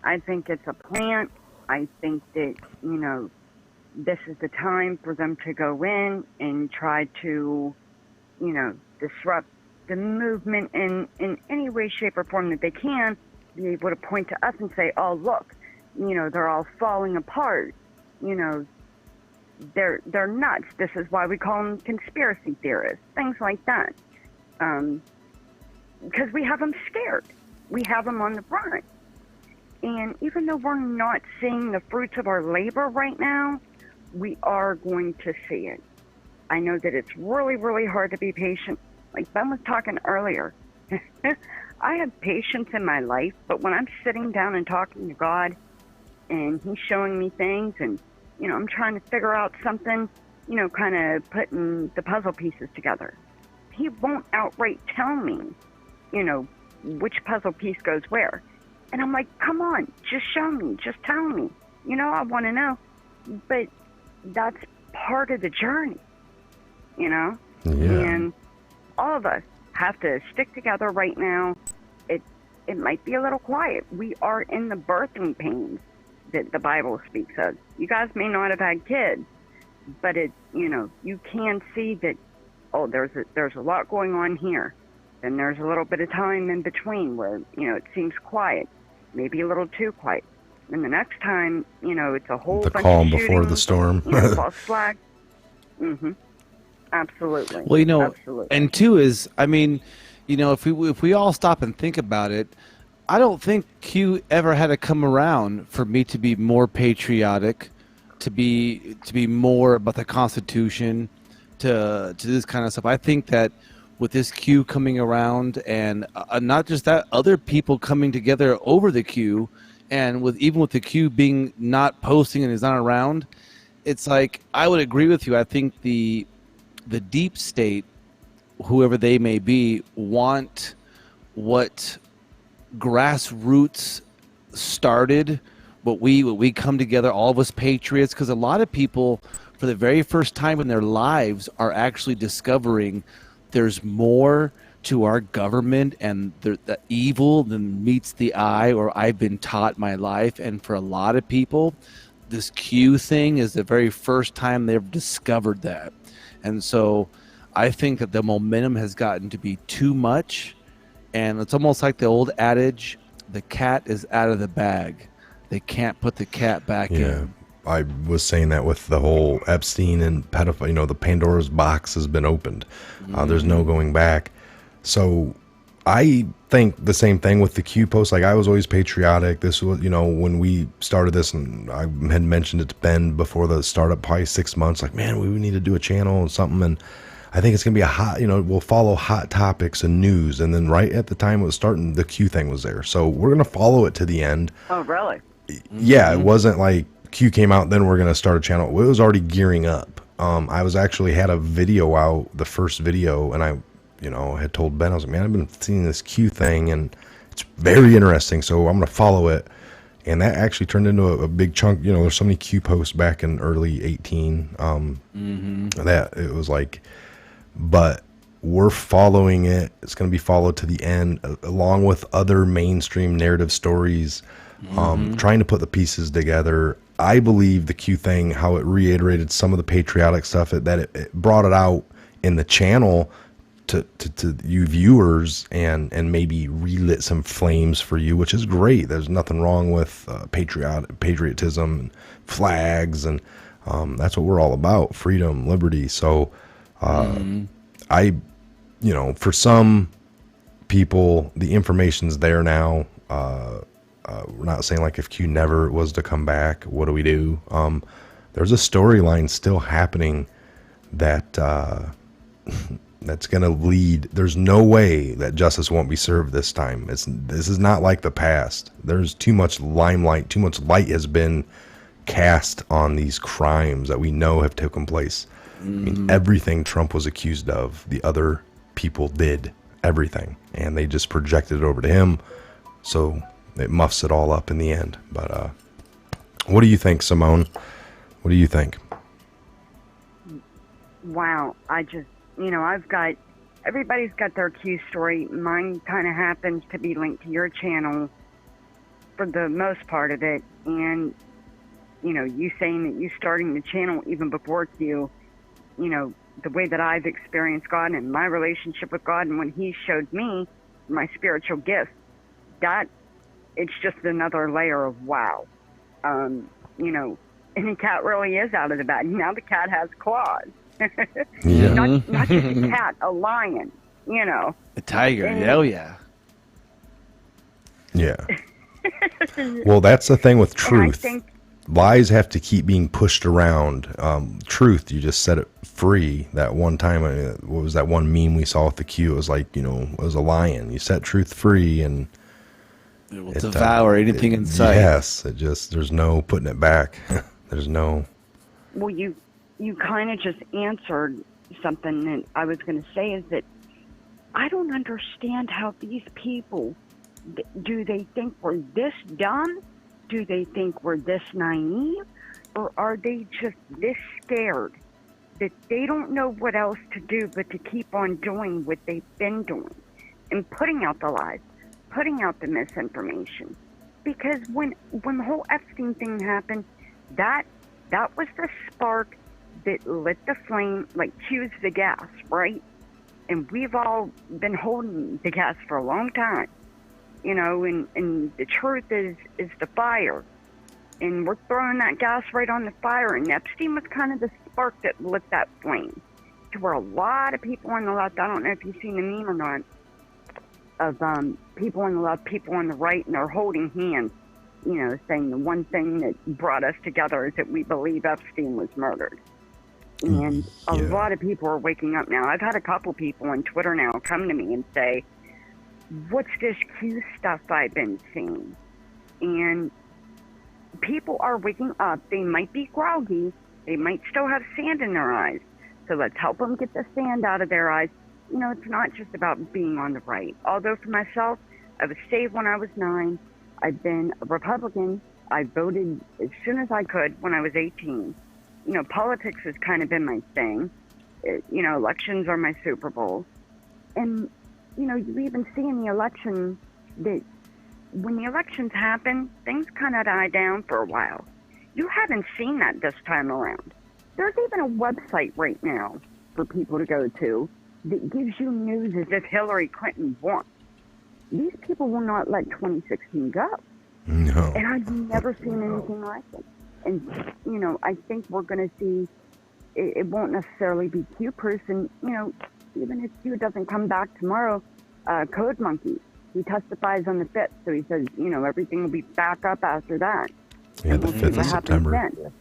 I think it's a plant. I think that, this is the time for them to go in and try to, disrupt the movement in any way, shape, or form that they can, be able to point to us and say, oh, look, they're all falling apart. They're nuts. This is why we call them conspiracy theorists, things like that. Because we have them scared. We have them on the run. And even though we're not seeing the fruits of our labor right now, we are going to see it. I know that it's really, really hard to be patient. Like Ben was talking earlier, I have patience in my life, but when I'm sitting down and talking to God and he's showing me things and, I'm trying to figure out something, kind of putting the puzzle pieces together, he won't outright tell me, which puzzle piece goes where. And I'm like, come on, just show me, just tell me. I want to know. But that's part of the journey, Yeah. And all of us have to stick together right now. It might be a little quiet. We are in the birthing pains that the Bible speaks of. You guys may not have had kids, but you can see that, oh, there's a lot going on here. Then there's a little bit of time in between where, it seems quiet, maybe a little too quiet. And the next time, it's a whole The bunch calm of shootings, before the storm. false flag. Mm-hmm. Absolutely. Well, Absolutely. and two is, if we all stop and think about it, I don't think Q ever had to come around for me to be more patriotic, to be more about the Constitution, to this kind of stuff. I think that with this Q coming around, and not just that, other people coming together over the Q, and even with the Q being not posting and is not around, it's like, I would agree with you. I think the deep state, whoever they may be, want what grassroots started, what we come together, all of us patriots, because a lot of people for the very first time in their lives are actually discovering there's more to our government and the evil than meets the eye, or I've been taught my life. And for a lot of people, this Q thing is the very first time they've discovered that. And so I think that the momentum has gotten to be too much. And it's almost like the old adage, the cat is out of the bag. They can't put the cat back in. I was saying that with the whole Epstein and pedophile, the Pandora's box has been opened. There's no going back. So I think the same thing with the Q post. Like, I was always patriotic. This was, when we started this, and I had mentioned it to Ben before the startup, probably 6 months, like, man, we need to do a channel and something. And I think it's going to be a hot, we'll follow hot topics and news. And then right at the time it was starting, the Q thing was there. So we're going to follow it to the end. Oh, really? Yeah, it wasn't like Q came out, then we're going to start a channel. It was already gearing up. I was actually had a video out, the first video, and I, had told Ben, I was like, man, I've been seeing this Q thing, and it's very interesting, so I'm going to follow it. And that actually turned into a big chunk. There's so many Q posts back in early 18 that it was like, but we're following it. It's going to be followed to the end, along with other mainstream narrative stories, trying to put the pieces together. I believe the Q thing, how it reiterated some of the patriotic stuff, that it brought it out in the channel to you viewers, and maybe relit some flames for you, which is great. There's nothing wrong with patriotism and flags, and that's what we're all about: freedom, liberty. So for some people, the information's there now. We're not saying like if Q never was to come back, what do we do? There's a storyline still happening that that's going to lead. There's no way that justice won't be served this time. This is not like the past. There's too much limelight, too much light has been cast on these crimes that we know have taken place. I mean, everything Trump was accused of, the other people did everything, and they just projected it over to him. So it muffs it all up in the end. But what do you think, Simone? What do you think? Wow. everybody's got their Q story. Mine kind of happens to be linked to your channel. for the most part of it. And, you know, you saying that you starting the channel even before Q, you know, the way that I've experienced God and my relationship with God, and when He showed me my spiritual gifts, that it's just another layer of wow. You know, and the cat really is out of the bag. Now the cat has claws. Yeah. Not just a cat, a lion, you know. A tiger, And- hell yeah. Yeah. Well, that's the thing with And I truth. think, Lies have to keep being pushed around. Truth, you just set it free. That one time, what was that one meme we saw with the Q? It was like, you know, it was a lion. You set truth free, and It will devour anything in sight. Yes, it just, there's no putting it back. There's no. well, you kind of just answered something that I was going to say, is that I don't understand how these people, do they think we're this dumb? Do they think we're this naive? Or are they just this scared that they don't know what else to do but to keep on doing what they've been doing and putting out the lies, putting out the misinformation? Because when the whole Epstein thing happened, that was the spark that lit the flame, like cues the gas, right? And we've all been holding the gas for a long time, you know, and the truth is the fire. And we're throwing that gas right on the fire. And Epstein was kind of the spark that lit that flame, to where a lot of people on the left, I don't know if you've seen the meme or not, of people on the left, people on the right, and they're holding hands, you know, saying the one thing that brought us together is that we believe Epstein was murdered. And a lot of people are waking up now. I've had a couple people on Twitter now come to me and say, what's this Q stuff I've been seeing? And people are waking up. They might be groggy. They might still have sand in their eyes. So let's help them get the sand out of their eyes. You know, it's not just about being on the right. Although for myself, I was saved when I was 9. I've been a Republican. I voted as soon as I could when I was 18. You know, politics has kind of been my thing. You know, elections are my Super Bowl. And, you know, you even see in the election that when the elections happen, things kind of die down for a while. You haven't seen that this time around. There's even a website right now for people to go to that gives you news as if Hillary Clinton won. These people will not let 2016 go. No. And I've never seen anything like it. And, you know, I think we're going to see, it won't necessarily be Q-proof. And, you know, even if Q doesn't come back tomorrow, Code Monkey, he testifies on the 5th. So he says, you know, everything will be back up after that. Yeah, And the we'll see 5th of what happens September. then.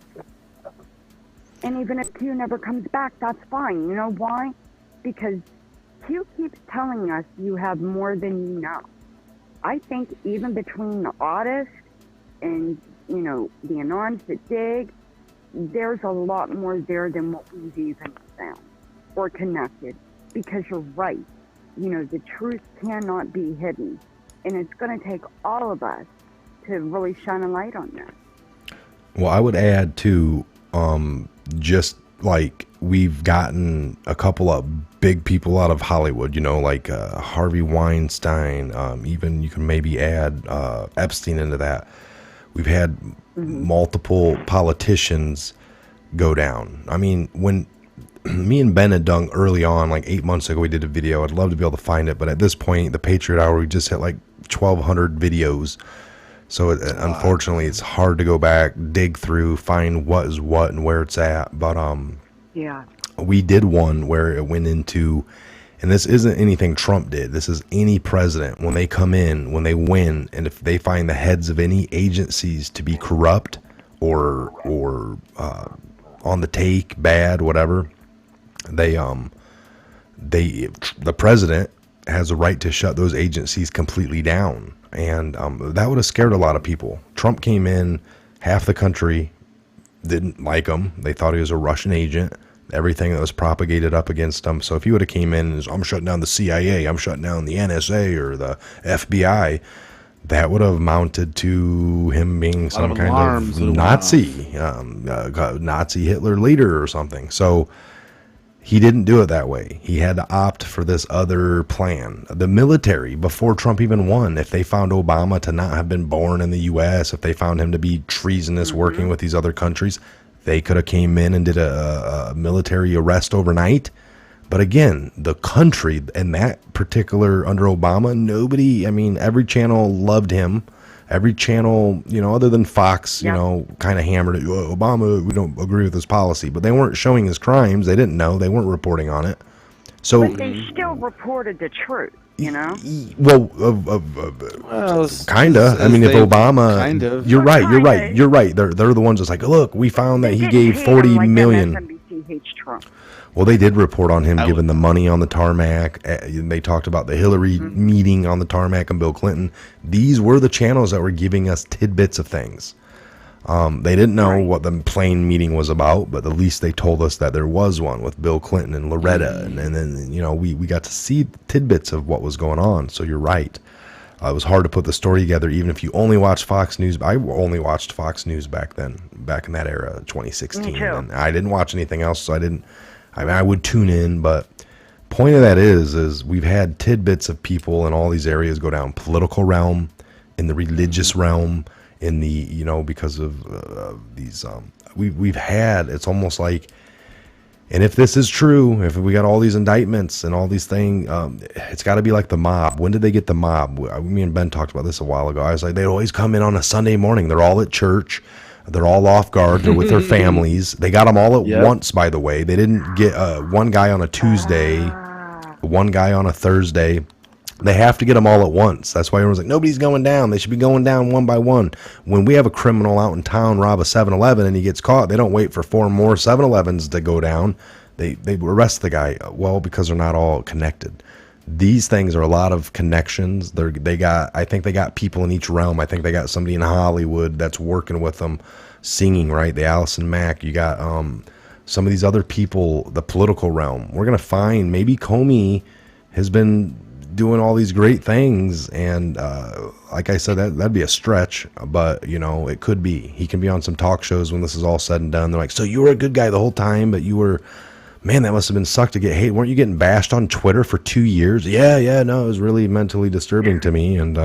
And even if Q never comes back, that's fine. You know why? Because Q keeps telling us you have more than you know. I think even between the artists and, you know, the anons that dig, there's a lot more there than what we've even found or connected. Because you're right. You know, the truth cannot be hidden. And it's going to take all of us to really shine a light on that. Well, I would add too, just like we've gotten a couple of big people out of Hollywood, you know, like Harvey Weinstein, even you can maybe add Epstein into that. We've had multiple politicians go down. I mean, when me and Ben had done early on, like 8 months ago, we did a video. I'd love to be able to find it, but at this point, the Patriot Hour, we just hit like 1,200 videos. So unfortunately, it's hard to go back, dig through, find what is what and where it's at. But Yeah. we did one where it went into, and this isn't anything Trump did. This is any president when they come in, when they win, and if they find the heads of any agencies to be corrupt or on the take, bad, whatever, the president has a right to shut those agencies completely down. And that would have scared a lot of people. Trump came in, half the country didn't like him. They thought he was a Russian agent, everything that was propagated up against him. So if he would have came in and I'm shutting down the CIA, I'm shutting down the NSA or the FBI, that would have amounted to him being some kind of Nazi, Nazi Hitler leader or something. So He didn't do it that way. He had to opt for this other plan. The military, before Trump even won, if they found Obama to not have been born in the U.S., if they found him to be treasonous working with these other countries, they could have came in and did a military arrest overnight. But again, the country and that particular under Obama, nobody, I mean, every channel loved him. Every channel, other than Fox, kind of hammered it. "Oh, Obama, we don't agree with his policy," but they weren't showing his crimes. They didn't know. They weren't reporting on it. So, but they still reported the truth, Well, kind of. I mean, if Obama, kind of. You're right. They're the ones that's like, look, we found that he gave 40 million. MSNBC hates Trump. Well, they did report on him giving the money on the tarmac. They talked about the Hillary meeting on the tarmac and Bill Clinton. These were the channels that were giving us tidbits of things. They didn't know what the plane meeting was about, but at least they told us that there was one with Bill Clinton and Loretta. And then, we got to see tidbits of what was going on. So you're right. It was hard to put the story together, even if you only watched Fox News. I only watched Fox News back then, back in that era, 2016. Me too. And I didn't watch anything else, so I would tune in, but point of that is we've had tidbits of people in all these areas go down: political realm, in the religious realm, in the because of these we've had. It's almost like, and if this is true, if we got all these indictments and all these things, it's got to be like the mob. When did they get the mob? Me and Ben talked about this a while ago. I was like, they'd always come in on a Sunday morning. They're all at church. They're all off guard. They're with their families. They got them all at once, by the way. They didn't get one guy on a Tuesday, one guy on a Thursday. They have to get them all at once. That's why everyone's like, nobody's going down. They should be going down one by one. When we have a criminal out in town rob a 7-Eleven and he gets caught, they don't wait for 4 more 7-Elevens to go down. They arrest the guy. Well, because they're not all connected. These things are a lot of connections. I think they got people in each realm. I think they got somebody in Hollywood that's working with them, singing, right? The Allison Mack. You got some of these other people, the political realm. We're gonna find maybe Comey has been doing all these great things, and like I said, that'd be a stretch, but it could be. He can be on some talk shows when this is all said and done. They're like, so you were a good guy the whole time, but you were. Man, that must have been sucked to get hate. Weren't you getting bashed on Twitter for 2 years? Yeah, no, it was really mentally disturbing to me, and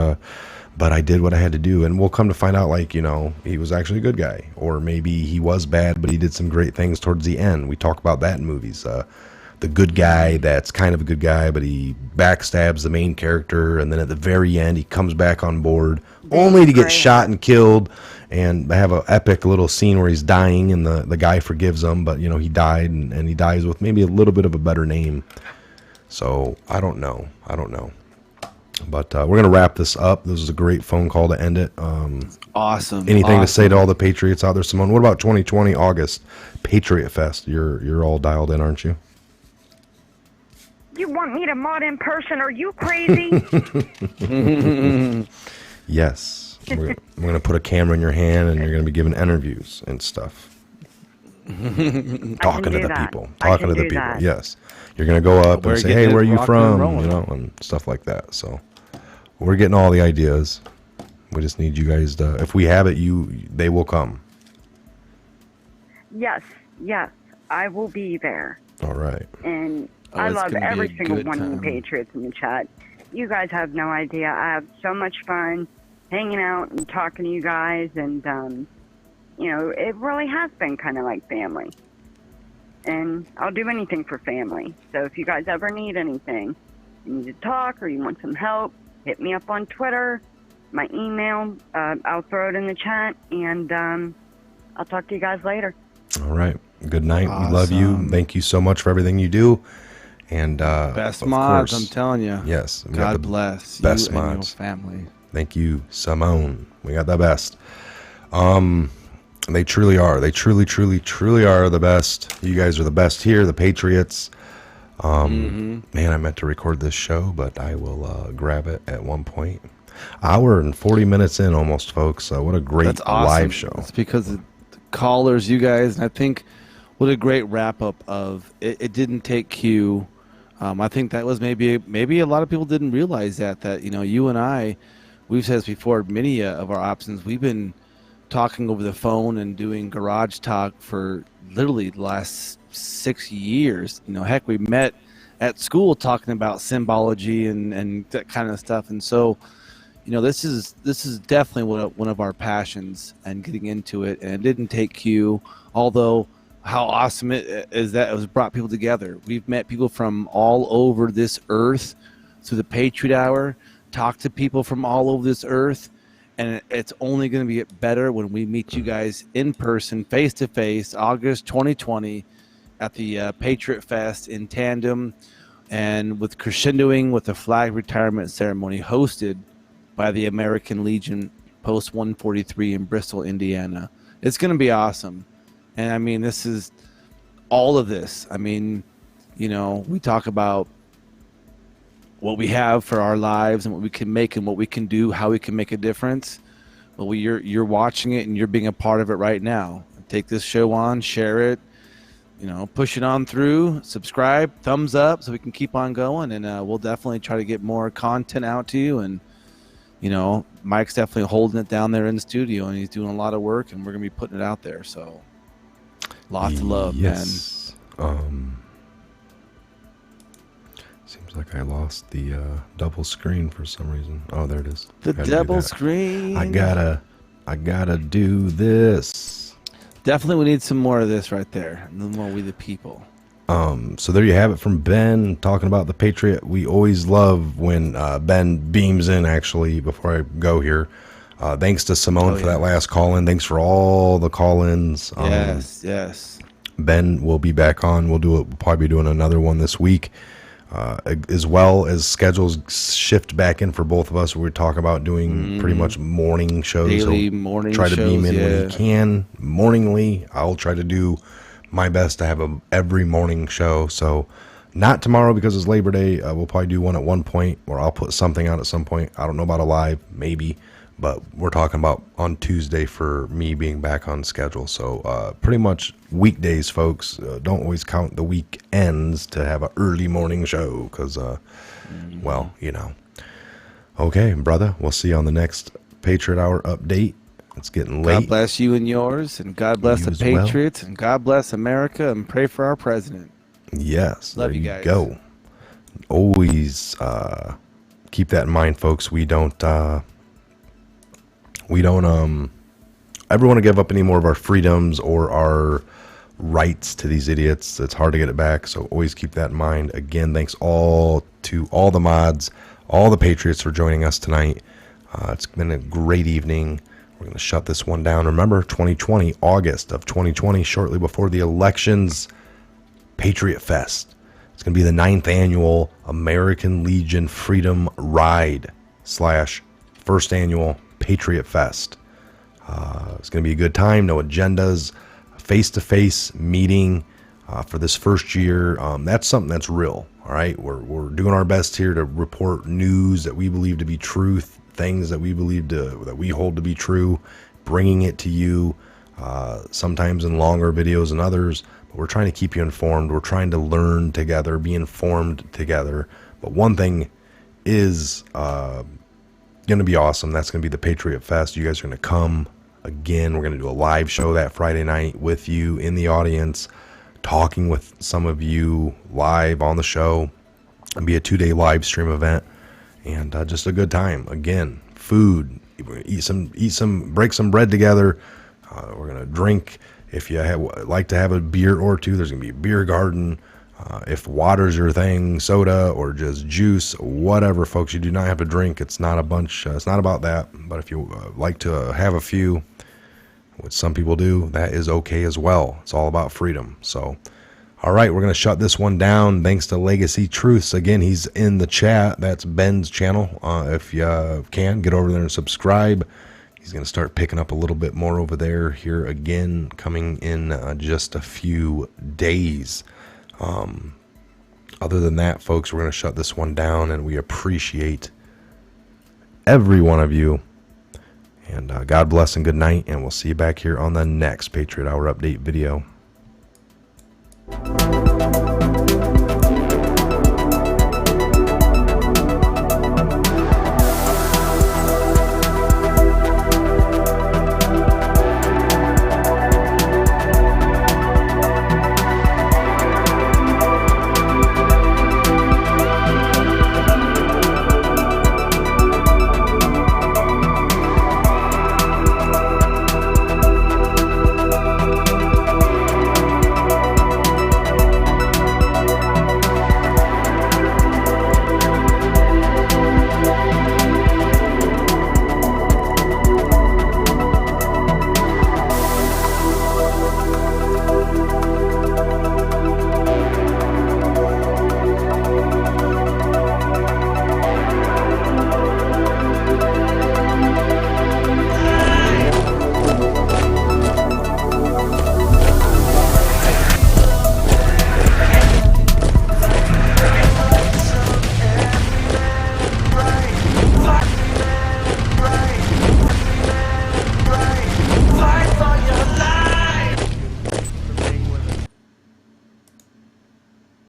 but I did what I had to do. And we'll come to find out, he was actually a good guy, or maybe he was bad, but he did some great things towards the end. We talk about that in movies. The good guy that's kind of a good guy, but he backstabs the main character, and then at the very end, he comes back on board, only to get shot and killed. And have an epic little scene where he's dying, and the guy forgives him, but he died, and he dies with maybe a little bit of a better name. So I don't know, but we're gonna wrap this up. This was a great phone call to end it. Awesome. Anything to say to all the Patriots out there, Simone? What about 2020 August Patriot Fest? You're all dialed in, aren't you? You want me to mod in person? Are you crazy? Yes. I'm going to put a camera in your hand, and you're going to be giving interviews and stuff. Talking to the people. Talking to the people. Yes. You're going to go up and say, hey, where are you from? And stuff like that. So we're getting all the ideas. We just need you guys to, if we have it, they will come. Yes. I will be there. All right. And I love every single one of you Patriots in the chat. You guys have no idea. I have so much fun hanging out and talking to you guys, and it really has been kind of like family. And I'll do anything for family. So if you guys ever need anything, you need to talk or you want some help, hit me up on Twitter, my email. I'll throw it in the chat, and I'll talk to you guys later. All right. Good night. Awesome. We love you. Thank you so much for everything you do. And best mods, I'm telling you. Yes. God bless best you mods. and your family. Thank you, Simone. We got the best. They truly are. They truly are the best. You guys are the best here, the Patriots. Man, I meant to record this show, but I will grab it at one point. Hour and 40 minutes in almost, folks. What a great live show. It's because of the callers, you guys. And I think what a great wrap-up of it didn't take Q. I think that was maybe a lot of people didn't realize that you and I, we've said this before, many of our options, we've been talking over the phone and doing garage talk for literally the last 6 years. Heck, we met at school talking about symbology and that kind of stuff. And so, this is definitely one of our passions and getting into it. And it didn't take Q, although how awesome it is that it was brought people together. We've met people from all over this earth through the Patriot Hour, talked to people from all over this earth, and it's only going to get better when we meet you guys in person, face to face, August 2020 at the Patriot Fest in tandem, and with crescendoing with the flag retirement ceremony hosted by the American Legion Post 143 in Bristol, Indiana. It's going to be awesome. And I mean, this is all of this. I mean, we talk about what we have for our lives and what we can make and what we can do, how we can make a difference. Well, you're watching it and you're being a part of it right now. Take this show on, share it, push it on through, subscribe, thumbs up so we can keep on going. And we'll definitely try to get more content out to you. And, Mike's definitely holding it down there in the studio and he's doing a lot of work and we're going to be putting it out there. So lots of love, man. Seems like I lost the double screen for some reason. Oh, there it is. The double screen. I gotta do this. Definitely, we need some more of this right there. The more we the people. So there you have it from Ben talking about the Patriot. We always love when Ben beams in. Actually, before I go here, thanks to Simone for that last call in. Thanks for all the call ins. Yes. Ben will be back on. We'll probably be doing another one this week. As well as schedules shift back in for both of us. We're talking about doing pretty much morning shows. Daily morning shows. Try to beam in when he can. Morningly, I'll try to do my best to have every morning show. So not tomorrow because it's Labor Day. We'll probably do one at one point, or I'll put something out at some point. I don't know about a live, maybe. But we're talking about on Tuesday for me being back on schedule. So pretty much weekdays, folks. Don't always count the weekends to have an early morning show because, well, Okay, brother. We'll see you on the next Patriot Hour update. It's getting late. God bless you and yours, and God bless the Patriots, and God bless America, and pray for our president. Yes. Love you guys. Go. Always keep that in mind, folks. We don't ever want to give up any more of our freedoms or our rights to these idiots. It's hard to get it back, so always keep that in mind. Again, thanks to all the mods, all the Patriots for joining us tonight. It's been a great evening. We're going to shut this one down. Remember, 2020, August of 2020, shortly before the elections, Patriot Fest. It's going to be the 9th annual American Legion Freedom Ride / first annual Patriot Fest. It's going to be a good time. No agendas. Face-to-face meeting for this first year. That's something that's real. All right, we're doing our best here to report news that we believe to be truth, things that we that we hold to be true, bringing it to you. Sometimes in longer videos than others, but we're trying to keep you informed. We're trying to learn together, be informed together. But one thing is going to be awesome. That's going to be the Patriot Fest. You guys are going to come again. We're going to do a live show that Friday night with you in the audience, talking with some of you live on the show. It'll be a 2-day live stream event and just a good time. Again, food, break some bread together. We're going to drink. If you like to have a beer or two, there's going to be a beer garden. If water's your thing, soda or just juice, whatever, folks, you do not have to drink. It's not a bunch. It's not about that. But if you like to have a few, which some people do, that is okay as well. It's all about freedom. So, all right, we're going to shut this one down. Thanks to Legacy Truths. Again, he's in the chat. That's Ben's channel. If you can, get over there and subscribe. He's going to start picking up a little bit more over there here again, coming in just a few days. Other than that, folks, we're going to shut this one down, and we appreciate every one of you. And God bless and good night, and we'll see you back here on the next Patriot Hour Update video.